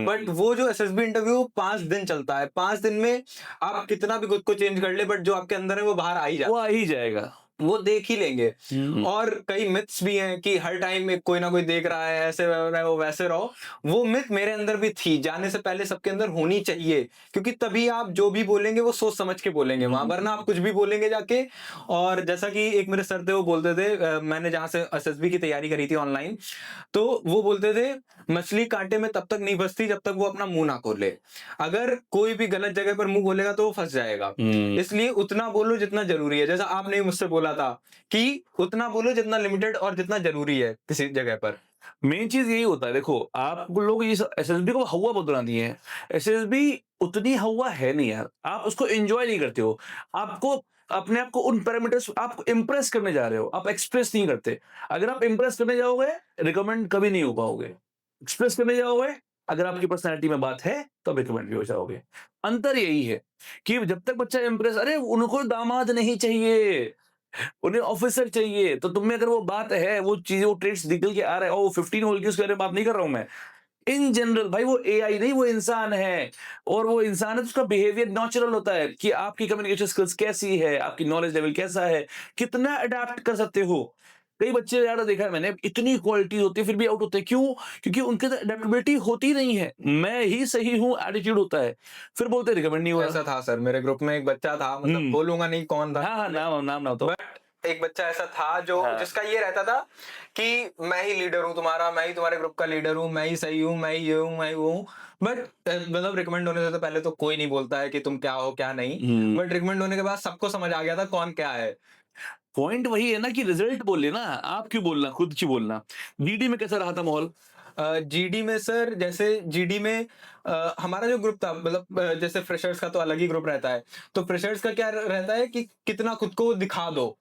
Speaker 2: बट वो जो एसएसबी इंटरव्यू 5 दिन चलता है, 5 दिन में आप कितना भी खुद को चेंज कर ले, बट जो आपके अंदर है वो बाहर आ ही जाता
Speaker 1: वो आ ही जाएगा,
Speaker 2: है, वो देख ही लेंगे। और कई मिथ्स भी हैं कि हर टाइम में कोई ना कोई देख रहा है, ऐसे रहो वैसे रहो। वो मिथ मेरे अंदर भी थी, जाने से पहले सबके अंदर होनी चाहिए, क्योंकि तभी आप जो भी बोलेंगे वो सोच समझ के बोलेंगे वहां, वरना आप कुछ भी बोलेंगे जाके। और जैसा कि एक मेरे सर थे वो बोलते थे, मैंने जहां से एसएसबी की तैयारी करी थी ऑनलाइन, तो वो बोलते थे मछली कांटे में तब तक नहीं फंसती जब तक वो अपना मुंह ना खोले। अगर कोई भी गलत जगह पर मुंह खोलेगा तो वो फंस जाएगा। इसलिए उतना बोलो जितना जरूरी है। जैसा आपने मुझसे बोला था कि उतना बोलो जितना लिमिटेड और जितना जरूरी है किसी जगह पर।
Speaker 1: मेन चीज यही होता है। देखो आप लोग ये एसएसबी को हवा बहुत बना दिए हैं। एसएसबी उतनी हवा है नहीं यार, आप उसको एंजॉय नहीं करते हो। आपको अपने आप को उन पैरामीटर्स, आप इम्प्रेस करने जा रहे हो, आप एक्सप्रेस नहीं करते। अगर आप इम्प्रेस करने जाओगे, रिकमेंड कभी नहीं हो पाओगे। एक्सप्रेस करने जाओगे, अगर आपकी पर्सनैलिटी में बात है तो रिकमेंड भी हो जाओगे। अंतर यही है कि जब तक बच्चा इम्प्रेस, अरे उनको दामाद नहीं चाहिए, उन्हें ऑफिसर चाहिए, तो तुम में अगर वो बात है, वो चीजें, वो ट्रेड्स निकल के आ रहे हैं, और वो 15 होल की उसके बारे में बात नहीं कर रहा हूं मैं। इन जनरल भाई वो एआई नहीं, वो इंसान है, और वो इंसान है तो उसका बिहेवियर नेचुरल होता है कि आपकी कम्युनिकेशन स्किल्स कैसी है, आपकी नॉलेज लेवल कैसा है, कितना अडेप्ट कर सकते हो। कई बच्चे यार देखा है मैंने, इतनी क्वालिटी होती है फिर भी आउट होते हैं। क्यों? क्योंकि उनके अंदर अडेप्टेबिलिटी होती नहीं है। मैं ही सही हूँ एटीट्यूड होता है, फिर बोलते रिकमेंड नहीं हुआ।
Speaker 2: ऐसा था सर, मेरे ग्रुप में एक बच्चा था, मतलब बोलूंगा नहीं कौन था।
Speaker 1: हाँ हाँ, नाम नाम ना तो।
Speaker 2: एक बच्चा ऐसा था जो जिसका ये रहता था कि मैं ही लीडर हूँ तुम्हारा, मैं ही तुम्हारे ग्रुप का लीडर हूँ, मैं ही सही हूँ, मैं ही ये हूँ, मैं वो हूँ। बट मतलब रिकमेंड होने से तो पहले तो कोई नहीं बोलता है कि तुम क्या हो क्या नहीं, बट रिकमेंड होने के बाद सबको समझ आ गया था कौन क्या है।
Speaker 1: पॉइंट वही है ना कि रिजल्ट बोले ना, आप क्यों बोलना, खुद क्यों बोलना। जीडी में कैसा रहा था माहौल?
Speaker 2: जीडी में सर, जैसे जीडी में हमारा जो ग्रुप था, मतलब जैसे फ्रेशर्स का तो अलग ही ग्रुप रहता है, तो फ्रेशर्स का क्या रहता है कि कितना खुद को दिखा दो।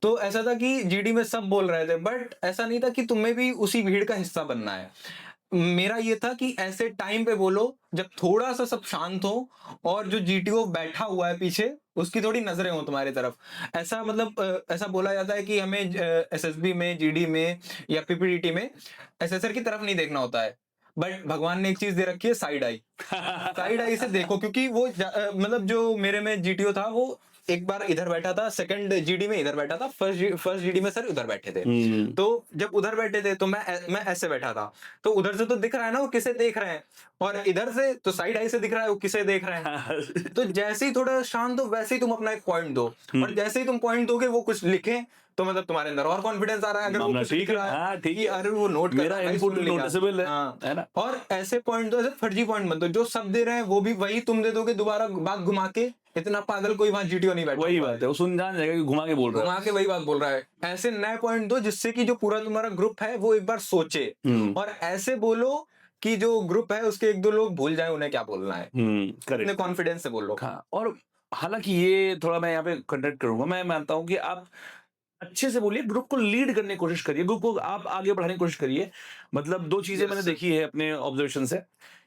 Speaker 2: तो ऐसा था कि जीडी में सब बोल रहे थे, बट ऐसा नहीं था कि तुम्हें भी उसी भीड़ का हिस्सा बनना है। मेरा ये था कि ऐसे टाइम पे बोलो जब थोड़ा सा सब शांत हो, और जो जीटीओ बैठा हुआ है पीछे उसकी थोड़ी नजरें हो तुम्हारी तरफ। ऐसा मतलब ऐसा बोला जाता है कि हमें एसएसबी में, जीडी में या पीपीडीटी में एसएसआर की तरफ नहीं देखना होता है, बट भगवान ने एक चीज दे रखी है, साइड आई। साइड आई से देखो, क्योंकि वो मतलब जो मेरे में जीटीओ था वो एक बार इधर बैठा था, सेकंड जीडी में इधर बैठा था, फर्स्ट जीडी में सर उधर बैठे थे। तो जब उधर बैठे थे तो मैं ऐसे बैठा था, तो उधर से तो दिख रहा है ना वो किसे देख रहे हैं, और इधर से तो साइड आई से दिख रहा है वो किसे देख रहे हैं। तो जैसे ही थोड़ा शांत हो वैसे ही तुम अपना एक पॉइंट दो, और जैसे ही तुम पॉइंट दोगे वो कुछ लिखे, तो मतलब तुम्हारे अंदर और कॉन्फिडेंस आ रहा है। अगर वो कुछ लिख रहा है,
Speaker 1: हाँ, ठीक
Speaker 2: कि
Speaker 1: है,
Speaker 2: अरे वो नोट कर
Speaker 1: मेरा
Speaker 2: रहा है,
Speaker 1: इनपुट
Speaker 2: इसने लिखा।
Speaker 1: नोटिसेबल है,
Speaker 2: हाँ,
Speaker 1: है ना?
Speaker 2: और ऐसे पॉइंट दो, ऐसे फर्जी पॉइंट मत दो, जो सब दे रहे हैं वो भी वही तुम दे दोगे, दोबारा बात घुमा के। इतना पागल कोई वहां जीटीओ नहीं बैठा।
Speaker 1: वही बात है, वो सुन जान जाएगा कि घुमा के बोल रहा है।
Speaker 2: घुमा के वही बात बोल रहा है। ऐसे नए पॉइंट दो जिससे कि जो पूरा तुम्हारा ग्रुप है वो एक बार सोचे, और ऐसे बोलो कि जो ग्रुप है उसके 1-2 लोग भूल जाए उन्हें क्या बोलना है।
Speaker 1: करेक्ट।
Speaker 2: इतने कॉन्फिडेंस से बोलो।
Speaker 1: हाँ, और हालाँकि ये थोड़ा मैं यहाँ पे कंटेक्ट करूँगा। मैं मानता हूँ कि आप अच्छे से बोलिए, ग्रुप को लीड करने की कोशिश करिए, ग्रुप को आप आगे बढ़ाने की कोशिश करिए। मतलब 2 चीज़ें मैंने
Speaker 2: यस
Speaker 1: देखी है अपने ऑब्जर्वेशन से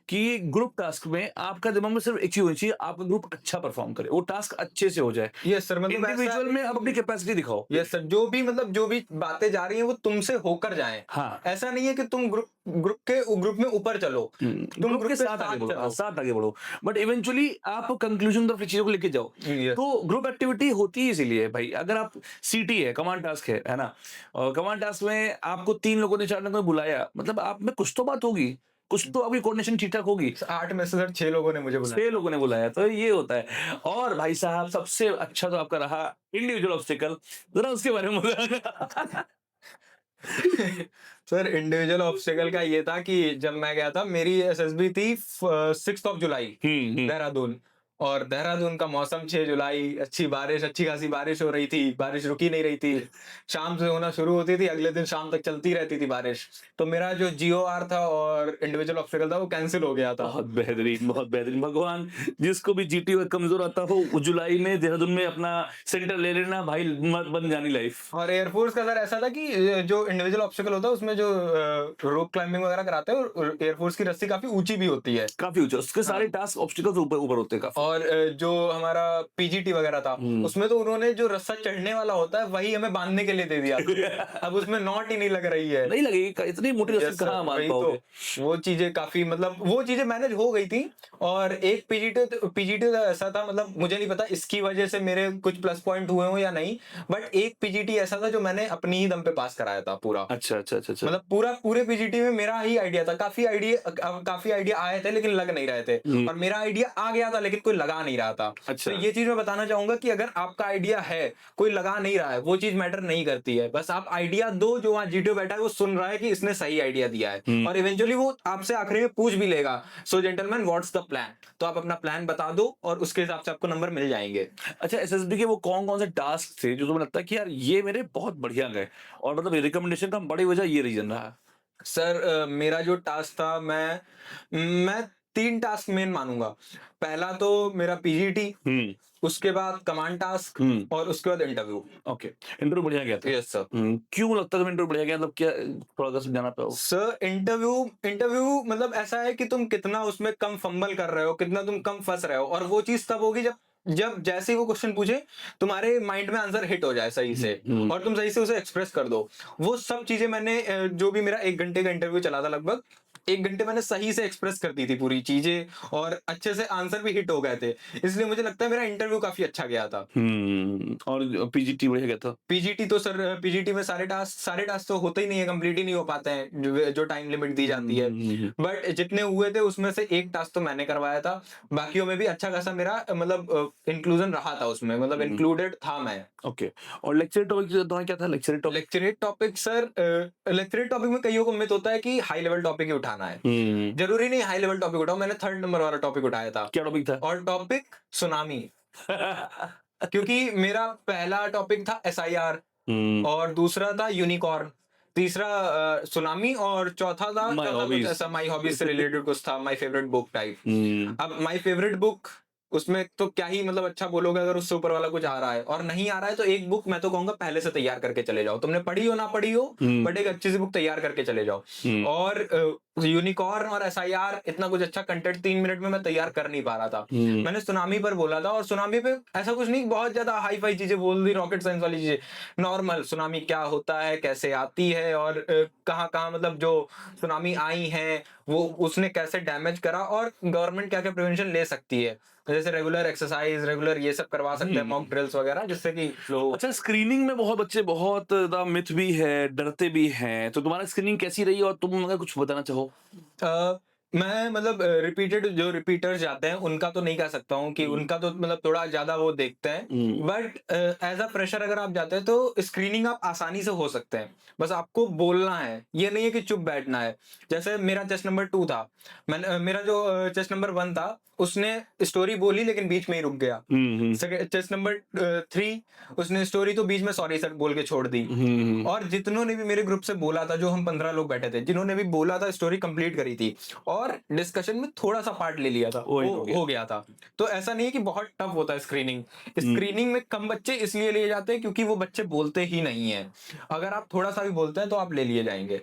Speaker 1: कि ग्रुप टास्क में आपका दिमाग में सिर्फ़ एक चीज़ होनी चाहिए, आपका ग्रुप अच्छा परफ़ॉर्म करे, वो टास्क अच्छे से हो जाए।
Speaker 2: यस सर, मतलब ऐसा
Speaker 1: इंडिविजुअल
Speaker 2: है
Speaker 1: में आप अपनी
Speaker 2: कि
Speaker 1: कैपेसिटी दिखाओ।
Speaker 2: यस सर, जो भी मतलब जो भी बातें जा रही हैं वो तुमसे होकर जाएं।
Speaker 1: हाँ।
Speaker 2: ऐसा नहीं है कि तुम ग्रुप में ऊपर चलो, तुम
Speaker 1: ग्रुप
Speaker 2: ग्रुप
Speaker 1: के
Speaker 2: के
Speaker 1: साथ आगे
Speaker 2: साथ
Speaker 1: बढ़ो, हाँ,
Speaker 2: चलो।
Speaker 1: साथ आगे बढ़ो। बट इवेंचुअली आप कंक्लूज़न तरफ चीज़ों को लेके जाओ।
Speaker 2: यस
Speaker 1: तो ग्रुप एक्टिविटी होती ही इसीलिए है भाई। अगर आप सीटी है, कमांड टास्क है ना? और कमांड टास्क में आपको 3 लोगों ने 4 लोगों ने बुलाया, मतलब आप में कुछ तो बात होगी, कुछ तो आपकी कोऑर्डिनेशन ठीक-ठाक होगी।
Speaker 2: 8 में से सर 6 लोगों ने मुझे बुलाया।
Speaker 1: 6 लोगों ने बुलाया, तो ये होता है। और भाई साहब सबसे अच्छा तो आपका रहा इंडिविजुअल ऑब्स्टेकल, ज़रा उसके बारे में बताना।
Speaker 2: सर इंडिविजुअल ऑब्स्टेकल का ये था कि जब मैं गया था, मेरी एसएसबी थी 6th ऑफ जुलाई
Speaker 1: हुँ।
Speaker 2: देहरादून। और देहरादून का मौसम 6 जुलाई, अच्छी बारिश, अच्छी खासी बारिश हो रही थी, बारिश रुकी नहीं रही थी। शाम से होना शुरू होती थी, अगले दिन शाम तक चलती रहती थी बारिश। तो मेरा जो जीओआर था और इंडिविजुअल ऑब्स्टेकल था वो कैंसिल हो गया था।
Speaker 1: बहुत बेहतरीन, बहुत बेहतरीन। भगवान जिसको भी जीटी में कमज़ोर आता हो, वो जुलाई में देहरादून में अपना सेंटर ले लेना भाई, मत बन जानी लाइफ़।
Speaker 2: और एयरफोर्स का सर ऐसा था कि जो इंडिविजुअल ऑब्स्टेकल होता है उसमें जो रोप क्लाइंबिंग वगैरह कराते हैं, और एयरफोर्स की रस्सी काफी ऊंची भी होती है।
Speaker 1: काफ़ी ऊँचा, उसके
Speaker 2: हाँ।
Speaker 1: सारे टास्क ऑब्स्टिकल्स ऊपर ऊपर होते हैं काफ़ी।
Speaker 2: और जो हमारा पीजीटी वगैरह था,
Speaker 1: हुँ।
Speaker 2: उसमें तो उन्होंने जो रस्सा चढ़ने वाला होता है वही हमें बांधने के लिए दे दिया था। अब उसमें नॉट ही नहीं लग रही है।
Speaker 1: नहीं लगेगी, क इतनी मोटी रस्सी
Speaker 2: यस सर,
Speaker 1: कहाँ बाँध
Speaker 2: वही तो।
Speaker 1: पाओगे?
Speaker 2: वो चीजें काफी मतलब वो चीजें मैनेज हो गई थी। और एक पीजीटी तो ऐसा था, मतलब मुझे नहीं पता इसकी वजह से मेरे कुछ प्लस पॉइंट हुए हो या नहीं, बट एक पीजीटी ऐसा था जो मैंने अपनी ही दम पे पास कराया था पूरा।
Speaker 1: अच्छा, अच्छा, अच्छा, अच्छा।
Speaker 2: मतलब पूरे पीजीटी में मेरा ही आइडिया था। काफी आइडिया आए थे लेकिन लग नहीं रहे थे,
Speaker 1: हुँ।
Speaker 2: और मेरा आइडिया आ गया था लेकिन कोई लगा नहीं रहा था।
Speaker 1: अच्छा।
Speaker 2: तो ये चीज मैं बताना चाहूंगा कि अगर आपका आइडिया है, कोई लगा नहीं रहा है, वो चीज मैटर नहीं करती है। बस आप आइडिया दो, जो वहाँ जीटीओ बैठा है वो सुन रहा है कि इसने सही आइडिया दिया है,
Speaker 1: हुँ।
Speaker 2: और इवेंचुअली वो आपसे आखिरी में पूछ भी लेगा, सो जेंटलमैन व्हाट्स द प्लान। तो आप अपना प्लान बता दो और उसके हिसाब से आपको नंबर मिल जाएंगे।
Speaker 1: अच्छा, एसएसबी के वो कौन-कौन से टास्क थे जो तुम्हें लगता है कि यार ये मेरे बहुत बढ़िया गए और मतलब रिकमेंडेशन का बड़ी वजह ये रीज़न रहा?
Speaker 2: सर मेरा जो टास्क था, मैं 3 टास्क मेन मानूंगा। पहला तो मेरा पीजीटी,
Speaker 1: हुँ।
Speaker 2: उसके बाद कमांड टास्क,
Speaker 1: हुँ।
Speaker 2: और उसके बाद इंटरव्यू।
Speaker 1: ओके, इंटरव्यू बढ़िया गया था।
Speaker 2: Yes sir.
Speaker 1: क्यों लगता है तुम्हें इंटरव्यू बढ़िया गया, मतलब क्या थोड़ा-सा समझाना पाओ?
Speaker 2: सर इंटरव्यू इंटरव्यू मतलब ऐसा है कि तुम कितना उसमें कम फंबल कर रहे हो, कितना तुम कम फंस रहे हो, और वो चीज तब होगी जब जब जैसे ही वो क्वेश्चन पूछे, तुम्हारे माइंड में आंसर हिट हो जाए सही से,
Speaker 1: हुँ।
Speaker 2: और तुम सही से उसे एक्सप्रेस कर दो। वो सब चीजें मैंने जो भी मेरा 1 घंटे का इंटरव्यू चला था, लगभग 1 घंटे मैंने सही से एक्सप्रेस कर दी थी पूरी चीजें, और अच्छे से आंसर भी हिट हो गए थे। इसलिए मुझे लगता है मेरा इंटरव्यू काफी अच्छा गया था।
Speaker 1: और पीजीटी बढ़िया गया था।
Speaker 2: पीजीटी तो सर पीजीटी में सारे टास्क तो होते ही नहीं है, कंप्लीट ही नहीं हो पाते हैं, जो टाइम लिमिट दी जाती है।
Speaker 1: हुँ।
Speaker 2: बट जितने हुए थे उसमें से एक टास्क तो मैंने करवाया था। बाकियों में भी अच्छा खासा मेरा मतलब इंक्लूजन रहा था उसमें, मतलब
Speaker 1: हुँ।
Speaker 2: इंक्लूडेड था मैं।
Speaker 1: ओके। और लेक्चर टॉपिक तुम्हारा क्या था, लेक्चर टॉपिक?
Speaker 2: लेक्चरेट टॉपिक में कईयों को मिथ होता है कि हाई लेवल टॉपिक ही उठाना है।
Speaker 1: हुँ।
Speaker 2: जरूरी नहीं हाई लेवल टॉपिक उठाओ, मैंने 3rd नंबर वाला टॉपिक उठाया था।
Speaker 1: क्या टॉपिक था?
Speaker 2: और टॉपिक सुनामी, क्योंकि मेरा पहला टॉपिक था एसआईआर,
Speaker 1: हुँ।
Speaker 2: और दूसरा था यूनिकॉर्न, तीसरा सुनामी, और
Speaker 1: माय
Speaker 2: चौथा कुछ
Speaker 1: हॉबीज।
Speaker 2: ऐसा माय हॉबीज से रिलेटेड कुछ था, माय फेवरेट बुक टाइप।
Speaker 1: हुँ।
Speaker 2: अब माय फेवरेट बुक, उसमें तो क्या ही मतलब अच्छा बोलोगे अगर उससे ऊपर वाला कुछ आ रहा है, और नहीं आ रहा है तो एक बुक मैं तो कहूंगा पहले से तैयार करके चले जाओ। तुमने पढ़ी हो ना पढ़ी हो,
Speaker 1: हुँ।
Speaker 2: बट एक अच्छी सी बुक तैयार करके चले जाओ।
Speaker 1: हुँ।
Speaker 2: और यूनिकॉर्न और एसआईआर इतना कुछ अच्छा कंटेंट 3 मिनट में मैं तैयार कर नहीं पा रहा था।
Speaker 1: हुँ।
Speaker 2: मैंने सुनामी पर बोला था, और सुनामी पे ऐसा कुछ नहीं बहुत ज्यादा हाई फाई चीजें बोल दी, रॉकेट साइंस वाली चीजें। नॉर्मल सुनामी क्या होता है, कैसे आती है, और कहाँ कहाँ मतलब जो सुनामी आई है वो उसने कैसे डैमेज करा, और गवर्नमेंट क्या क्या प्रिवेंशन ले सकती है, जैसे रेगुलर एक्सरसाइज, रेगुलर ये सब करवा सकते हैं, मॉक ड्रिल्स वगैरह, जिससे कि लोग।
Speaker 1: अच्छा, स्क्रीनिंग में बहुत बच्चे बहुत ज़्यादा मिथ भी है, डरते भी हैं, तो तुम्हारी स्क्रीनिंग कैसी रही और तुम अगर कुछ बताना चाहो?
Speaker 2: मैं मतलब जो रिपीटर्स जाते हैं उनका तो नहीं कह सकता हूँ कि
Speaker 1: हुँ।
Speaker 2: उनका तो मतलब थोड़ा ज्यादा वो देखते हैं।
Speaker 1: हुँ।
Speaker 2: बट एज अ फ्रेशर अगर आप जाते हैं तो स्क्रीनिंग आप आसानी से हो सकते हैं, बस आपको बोलना है, ये नहीं है कि चुप बैठना है। जैसे मेरा चेस्ट नंबर 2 था, मेरा जो चेस्ट नंबर 1 था उसने स्टोरी बोली लेकिन बीच में ही रुक गया। टेस्ट नंबर 3 उसने स्टोरी तो बीच में सॉरी सर बोल के छोड़ दी। और जितनों ने भी मेरे ग्रुप से बोला था, जो हम 15 लोग बैठे थे, जिन्होंने भी बोला था स्टोरी कंप्लीट करी थी और डिस्कशन में थोड़ा सा पार्ट ले लिया था,
Speaker 1: वही
Speaker 2: वो
Speaker 1: हो गया।
Speaker 2: हो गया था। तो ऐसा नहीं है कि बहुत टफ होता है स्क्रीनिंग। स्क्रीनिंग में कम बच्चे इसलिए लिए जाते हैं क्योंकि वो बच्चे बोलते ही नहीं है। अगर आप थोड़ा सा भी बोलते हैं तो आप ले लिए जाएंगे।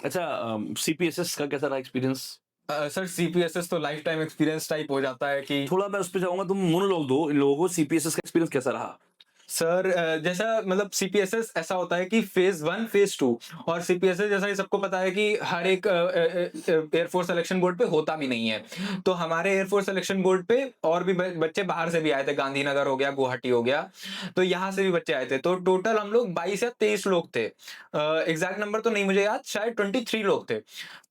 Speaker 1: अच्छा, सीपीएसएस का कैसा रहा एक्सपीरियंस?
Speaker 2: सर सीपीएसएस तो लाइफ टाइम एक्सपीरियंस टाइप हो जाता है कि
Speaker 1: थोड़ा मैं उस पे जाऊंगा, तुम मोनोलॉग दो इन लोगों को, सीपीएसएस का एक्सपीरियंस कैसा रहा?
Speaker 2: सर जैसा मतलब सीपीएसएस ऐसा होता है कि फेज 1 फेज 2 और सीपीएसएस जैसा ही सबको पता है कि हर एक एयरफोर्स सिलेक्शन बोर्ड पे होता भी नहीं है। तो हमारे एयरफोर्स सिलेक्शन बोर्ड पे और भी बच्चे बाहर से भी आए थे, गांधीनगर हो गया, गुवाहाटी हो गया, तो यहाँ से भी बच्चे आए थे। तो टोटल हम लोग 22 या 23 लोग थे। एग्जैक्ट नंबर तो नहीं मुझे याद, शायद 23 लोग थे।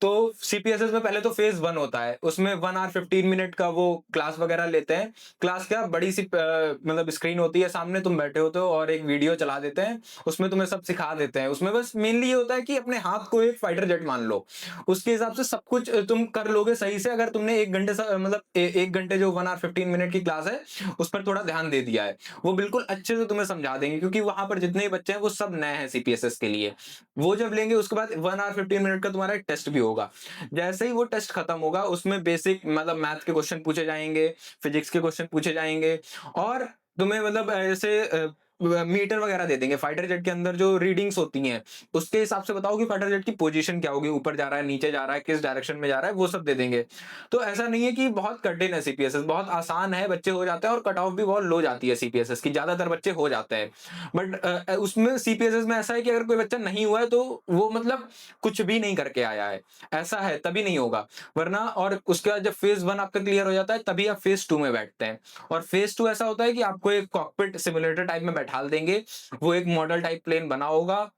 Speaker 2: तो सीपीएसएस में पहले तो फेज 1 होता है, उसमें 1 आवर 15 मिनट का वो क्लास वगैरह लेते हैं। क्लास क्या बड़ी सी मतलब स्क्रीन होती है सामने, तुम बैठे होते हो और एक वीडियो चला देते हैं, उसमें तुम्हें सब सिखा देते हैं। उसमें बस मेनली ये होता है कि अपने हाथ को एक फाइटर जेट मान लो, उसके हिसाब से सब कुछ तुम कर लोगे सही से, अगर तुमने 1 घंटे मतलब 1 घंटे जो 1 आवर 15 मिनट की क्लास है उस पर थोड़ा ध्यान दे दिया है, वो बिल्कुल अच्छे से तुम्हें समझा देंगे। क्योंकि वहां पर जितने बच्चे हैं वो सब नए हैं सीपीएसएस के लिए। वो जब लेंगे उसके बाद 1 आवर 15 मिनट का तुम्हारा एक टेस्ट भी होगा। जैसे ही वो टेस्ट खत्म होगा उसमें बेसिक मतलब मैथ के क्वेश्चन पूछे जाएंगे, फिजिक्स के क्वेश्चन पूछे जाएंगे और तुम्हें मतलब ऐसे मीटर वगैरह दे देंगे। फाइटर जेट के अंदर जो रीडिंग्स होती हैं उसके हिसाब से बताओ कि फाइटर जेट की पोजीशन क्या होगी, ऊपर जा रहा है, नीचे जा रहा है, किस डायरेक्शन में जा रहा है, वो सब दे देंगे। तो ऐसा नहीं है कि बहुत कठिन है सीपीएसएस, बहुत आसान है, बच्चे हो जाते हैं और कट ऑफ भी बहुत लो जाती है सीपीएसएस की, ज्यादातर बच्चे हो जाते हैं। बट उसमें सीपीएसएस में ऐसा है कि अगर कोई बच्चा नहीं हुआ है तो वो मतलब कुछ भी नहीं करके आया है, ऐसा है, तभी नहीं होगा। वरना और उसके बाद जब फेज 1 आपका क्लियर हो जाता है तभी आप फेज 2 में बैठते हैं। और फेज 2 ऐसा होता है कि आपको एक कॉकपिट सिमुलेटर टाइप में बैठाल देंगे, वो एक मॉडल टाइप प्लेन बना होगा,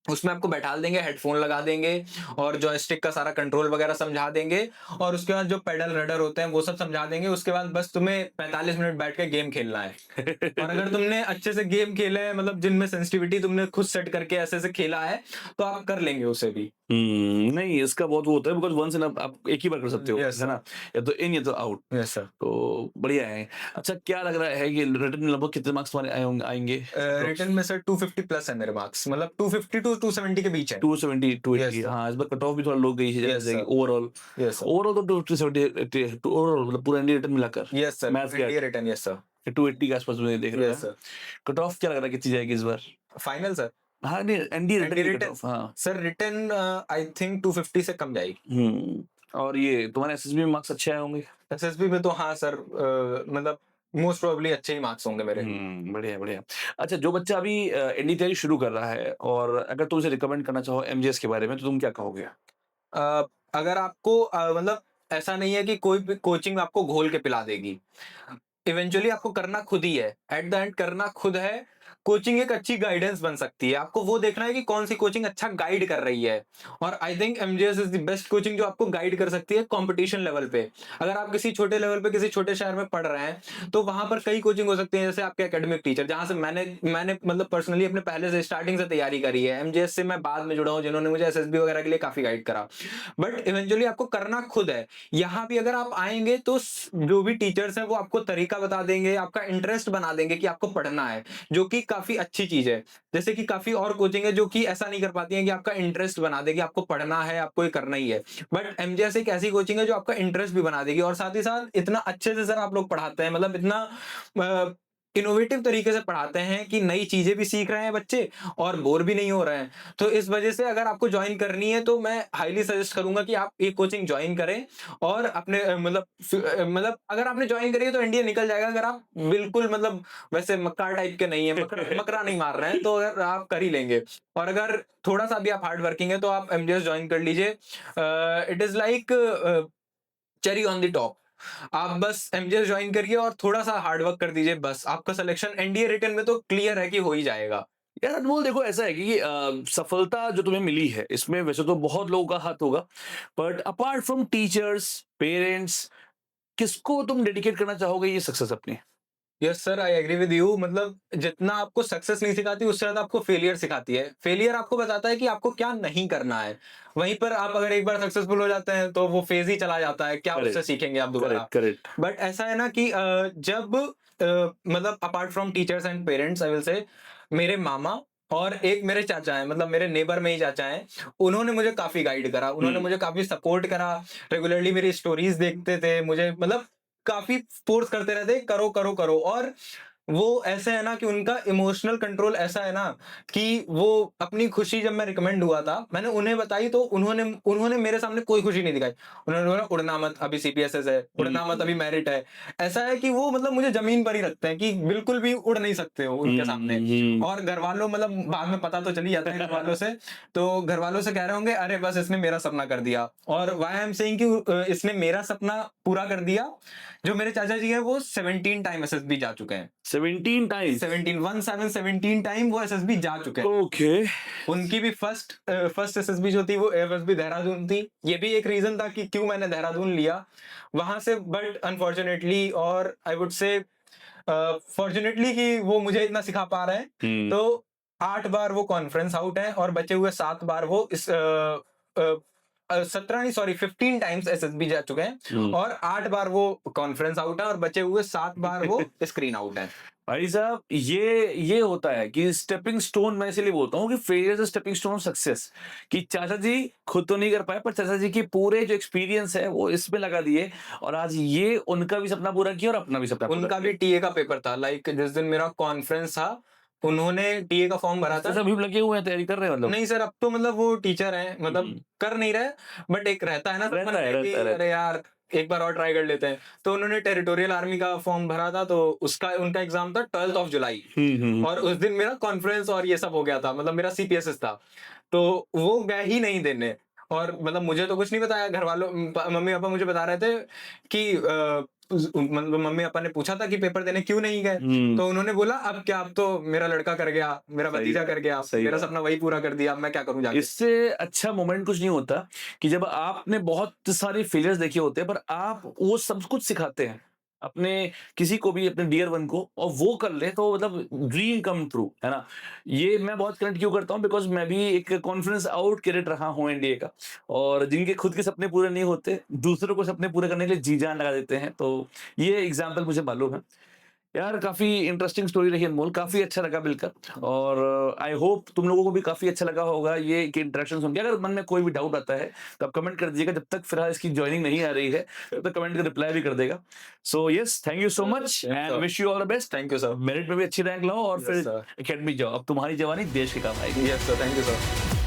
Speaker 2: उसमें आपको बैठाल देंगे, हेडफोन लगा देंगे और जॉयस्टिक का सारा कंट्रोल वगैरह समझा देंगे और उसके बाद जो पेडल रडर होते हैं वो सब समझा देंगे। उसके बाद बस तुम्हें 45 मिनट बैठ के गेम खेलना है। और अगर तुमने अच्छे से गेम खेला है, मतलब जिनमें सेंसिटिविटी तुमने खुद सेट करके ऐसे से खेला है, तो आप कर लेंगे उसे भी।
Speaker 1: नहीं, इसका बहुत वो होता है बिकॉज़ वन्स इन आप एक ही बार कर सकते हो,
Speaker 2: यस
Speaker 1: है ना? या तो इन या तो आउट।
Speaker 2: Yes sir.
Speaker 1: तो बढ़िया है। अच्छा, क्या लग रहा है कि रिटन में लगभग कितने मार्क्स तुम्हारे आएँगे?
Speaker 2: रिटन में सर 250 प्लस है मेरे मार्क्स, मतलब 250 टू 270 के बीच है।
Speaker 1: 270, 280,
Speaker 2: यस सर।
Speaker 1: हाँ, इस बार कट ऑफ भी थोड़ा लो गई है
Speaker 2: यस
Speaker 1: जैसे
Speaker 2: sir.
Speaker 1: Overall.
Speaker 2: Yes sir.
Speaker 1: Overall तो 270, 80 ओवरऑल मतलब पूरा इंडिया रिटन मिलाकर।
Speaker 2: यस सर,
Speaker 1: मैथ्स
Speaker 2: इंडिया
Speaker 1: का
Speaker 2: रिटर्न। Yes sir.
Speaker 1: 280 के आसपास मुझे देख रहा
Speaker 2: यस
Speaker 1: है।
Speaker 2: सर।
Speaker 1: कट ऑफ क्या लग रहा है कितनी जाएगी इस बार?
Speaker 2: Final sir.
Speaker 1: हाँ, नहीं एनडीए रिटन
Speaker 2: एनडी
Speaker 1: की कट
Speaker 2: रिटर्न
Speaker 1: ऑफ, हाँ।
Speaker 2: सर, रिटर्न आई थिंक 250 से कम जाएगी।
Speaker 1: और ये तुम्हारे एसएसबी में मार्क्स अच्छे आए होंगे?
Speaker 2: एसएसबी में तो हाँ सर, मतलब मोस्ट प्रोबेबली अच्छे ही मार्क्स होंगे मेरे।
Speaker 1: बढ़िया, बढ़िया। अच्छा, जो बच्चा अभी एनडीए तैयारी शुरू कर रहा है और अगर तुम उसे रिकमेंड करना चाहो एमजीएस के बारे में तो तुम क्या कहोगे?
Speaker 2: अगर आपको मतलब ऐसा नहीं है कि कोई भी कोचिंग आपको घोल के पिला देगी, इवेंचुअली आपको करना खुद ही है, एट द एंड करना खुद है। कोचिंग एक अच्छी गाइडेंस बन सकती है, आपको वो देखना है कि कौन सी कोचिंग अच्छा गाइड कर रही है। और I think MGS is the best coaching जो आपको गाइड कर सकती है कंपटीशन लेवल पे। अगर आप किसी छोटे लेवल पे किसी छोटे शहर में पढ़ रहे हैं तो वहां पर कई कोचिंग हो सकती है, जैसे आपके एकेडमिक टीचर, जहां से मैंने मतलब पर्सनली अपने पहले से स्टार्टिंग से तैयारी करी है। एमजीएस से मैं बाद में जुड़ा हूं, जिन्होंने मुझे एसएसबी वगैरह के लिए काफी गाइड करा। बट इवेंचुअली आपको करना खुद है। यहाँ भी अगर आप आएंगे तो जो भी टीचर्स हैं वो आपको तरीका बता देंगे, आपका इंटरेस्ट बना देंगे कि आपको पढ़ना है, जो कि काफी अच्छी चीज है। जैसे कि काफी और कोचिंग है जो कि ऐसा नहीं कर पाती है कि आपका इंटरेस्ट बना देगी, आपको पढ़ना है, आपको ये करना ही है। बट एमजीएस एक ऐसी कोचिंग है जो आपका इंटरेस्ट भी बना देगी और साथ ही साथ इतना अच्छे से सर आप लोग पढ़ाते हैं, मतलब इतना इनोवेटिव तरीके से पढ़ाते हैं कि नई चीजें भी सीख रहे हैं बच्चे और बोर भी नहीं हो रहे हैं। तो इस वजह से अगर आपको ज्वाइन करनी है तो मैं हाईली सजेस्ट करूंगा कि आप ये कोचिंग ज्वाइन करें और अपने मतलब अगर आपने ज्वाइन करी है तो इंडिया निकल जाएगा। अगर आप बिल्कुल मतलब वैसे मक्कार टाइप के नहीं है, मकरा नहीं मार रहे हैं, तो अगर आप कर ही लेंगे। और अगर थोड़ा सा भी आप हार्ड वर्किंग है तो आप एमजीएस ज्वाइन कर लीजिए। It is like cherry on the top. आप बस एमजीएस ज्वाइन करिए और थोड़ा सा हार्ड वर्क कर दीजिए, बस आपका सिलेक्शन एनडीए रिटन में तो क्लियर है कि हो ही जाएगा।
Speaker 1: यार अनमोल, देखो ऐसा है कि सफलता जो तुम्हें मिली है इसमें वैसे तो बहुत लोगों का हाथ होगा, but apart from teachers, parents, किसको तुम डेडिकेट करना चाहोगे ये सक्सेस अपनी?
Speaker 2: Yes sir, I agree with you. मतलब जितना आपको सक्सेस नहीं सिखाती, उससे ज्यादा आपको फेलियर सिखाती है। फेलियर आपको बताता है कि आपको क्या नहीं करना है। वहीं पर आप अगर एक बार सक्सेसफुल हो जाते हैं तो वो फेज ही चला जाता है, क्या उससे
Speaker 1: करेक्ट
Speaker 2: सीखेंगे आप दोबारा।
Speaker 1: करेक्ट करेक्ट
Speaker 2: बट ऐसा है ना कि जब मतलब apart from teachers and parents, I will say, मेरे मामा और एक मेरे चाचा हैं, मतलब मेरे नेबर में ही चाचा हैं, उन्होंने मुझे काफी गाइड करा, उन्होंने मुझे काफी सपोर्ट करा। रेगुलरली मेरी स्टोरीज देखते थे, मुझे मतलब काफी फोर्स करते रहते, करो करो करो। और वो ऐसे है ना कि उनका इमोशनल कंट्रोल ऐसा है ना कि वो अपनी खुशी, जब मैं रिकमेंड हुआ था, मैंने उन्हें बताई तो उन्होंने उन्होंने मेरे सामने कोई खुशी नहीं दिखाई। उन्होंने बोला उड़ना मत, अभी सीपीएसएस है, उड़ना मत, अभी मेरिट है। ऐसा है कि वो मतलब मुझे जमीन पर ही रखते हैं कि बिल्कुल भी उड़ नहीं सकते हो उनके सामने। और घर वालों, मतलब बाद में पता तो चल ही जाता है घर वालों से, तो घर वालों से कह रहे होंगे अरे बस इसने मेरा सपना कर दिया। और व्हाई आई एम सेइंग कि इसने मेरा सपना पूरा कर दिया, जो मेरे चाचा जी हैं वो 17 टाइम एसएसबी जा चुके हैं।
Speaker 1: 17 टाइम्स
Speaker 2: 17 टाइम वो एसएसबी जा चुके हैं।
Speaker 1: ओके
Speaker 2: उनकी भी फर्स्ट एसएसबी जो थी वो एफएसबी देहरादून थी। ये भी एक रीजन था कि क्यों मैंने देहरादून लिया वहां से। बट अनफॉर्चुनेटली, और आई वुड से फॉर्चुनेटली, कि वो मुझे इतना सिखा पा रहे हैं। तो 8 बार वो कॉन्फ्रेंस आउट है और बचे हुए 7 बार वो इस 17 नहीं, सॉरी 15 टाइम्स एसएसबी जा चुके हैं और 8 बार वो कॉन्फ्रेंस आउट है और बचे हुए 7 बार वो स्क्रीन आउट है।
Speaker 1: भाई साहब ये होता है कि स्टेपिंग स्टोन, मैं इसलिए बोलता हूँ कि failure is stepping stone of success. कि चाचा जी खुद तो नहीं कर पाए, पर चाचा जी की पूरे जो एक्सपीरियंस है वो इसमें लगा दिए, और आज ये उनका भी सपना पूरा किया और अपना भी सपना पूरा
Speaker 2: उनका भी टीए का पेपर था, लाइक जिस दिन मेरा कॉन्फ्रेंस था उन्होंने टीए का फॉर्म भरा था।
Speaker 1: किया। अभी लगे हुए हैं, तैयारी कर रहे हैं मतलब?
Speaker 2: नहीं सर, अब तो मतलब वो टीचर हैं, मतलब कर नहीं रहे, बट एक रहता है ना
Speaker 1: रहता
Speaker 2: मन
Speaker 1: है,
Speaker 2: में कि
Speaker 1: रहता है।
Speaker 2: अरे यार एक बार और ट्राई कर लेते हैं। तो उन्होंने टेरिटोरियल आर्मी का फॉर्म भरा था, तो उसका उनका एग्जाम था 12th ऑफ जुलाई। और उस दिन मेरा कॉन्फ्रेंस और ये सब हो गया था, मतलब मेरा सीपीएसएस था, तो वो गए ही नहीं देने। और मतलब मुझे तो कुछ नहीं बताया, घर वालों मम्मी पापा मुझे बता रहे थे कि मतलब मम्मी पापा ने पूछा था कि पेपर देने क्यों नहीं गए, तो उन्होंने बोला अब क्या, अब तो मेरा लड़का कर गया, मेरा
Speaker 1: सही
Speaker 2: भतीजा कर गया,
Speaker 1: सही
Speaker 2: मेरा
Speaker 1: बात।
Speaker 2: सपना वही पूरा कर दिया, अब मैं क्या करूं जाके।
Speaker 1: इससे अच्छा मोमेंट कुछ नहीं होता कि जब आपने बहुत सारे फेलियर्स देखे होते हैं, पर आप वो सब कुछ सिखाते हैं अपने किसी को भी, अपने डियर वन को, और वो कर ले तो मतलब ड्रीम कम ट्रू है ना। ये मैं बहुत कनेक्ट क्यों करता हूँ, बिकॉज मैं भी एक कॉन्फिडेंस आउट कैडेट रहा हूँ एनडीए का, और जिनके खुद के सपने पूरे नहीं होते, दूसरों को सपने पूरे करने के लिए जी जान लगा देते हैं। तो ये एग्जाम्पल मुझे मालूम है। यार काफी इंटरेस्टिंग स्टोरी रही अनमोल, काफी अच्छा लगा मिलकर, और आई होप तुम लोगों को भी काफी अच्छा लगा होगा ये इंटरेक्शन सुन के। अगर मन में कोई भी डाउट आता है तो आप कमेंट कर दीजिएगा, जब तक फिलहाल इसकी ज्वाइनिंग नहीं आ रही है तब तक कमेंट का रिप्लाई भी कर देगा। So yes, thank you so much and wish you all the best.
Speaker 2: Thank you sir.
Speaker 1: Merit में भी अच्छी रैंक लाओ और
Speaker 2: Yes,
Speaker 1: फिर
Speaker 2: sir.
Speaker 1: एकेडमी जाओ, अब तुम्हारी जवानी देश के काम आएगी।
Speaker 2: Yes sir, thank you sir.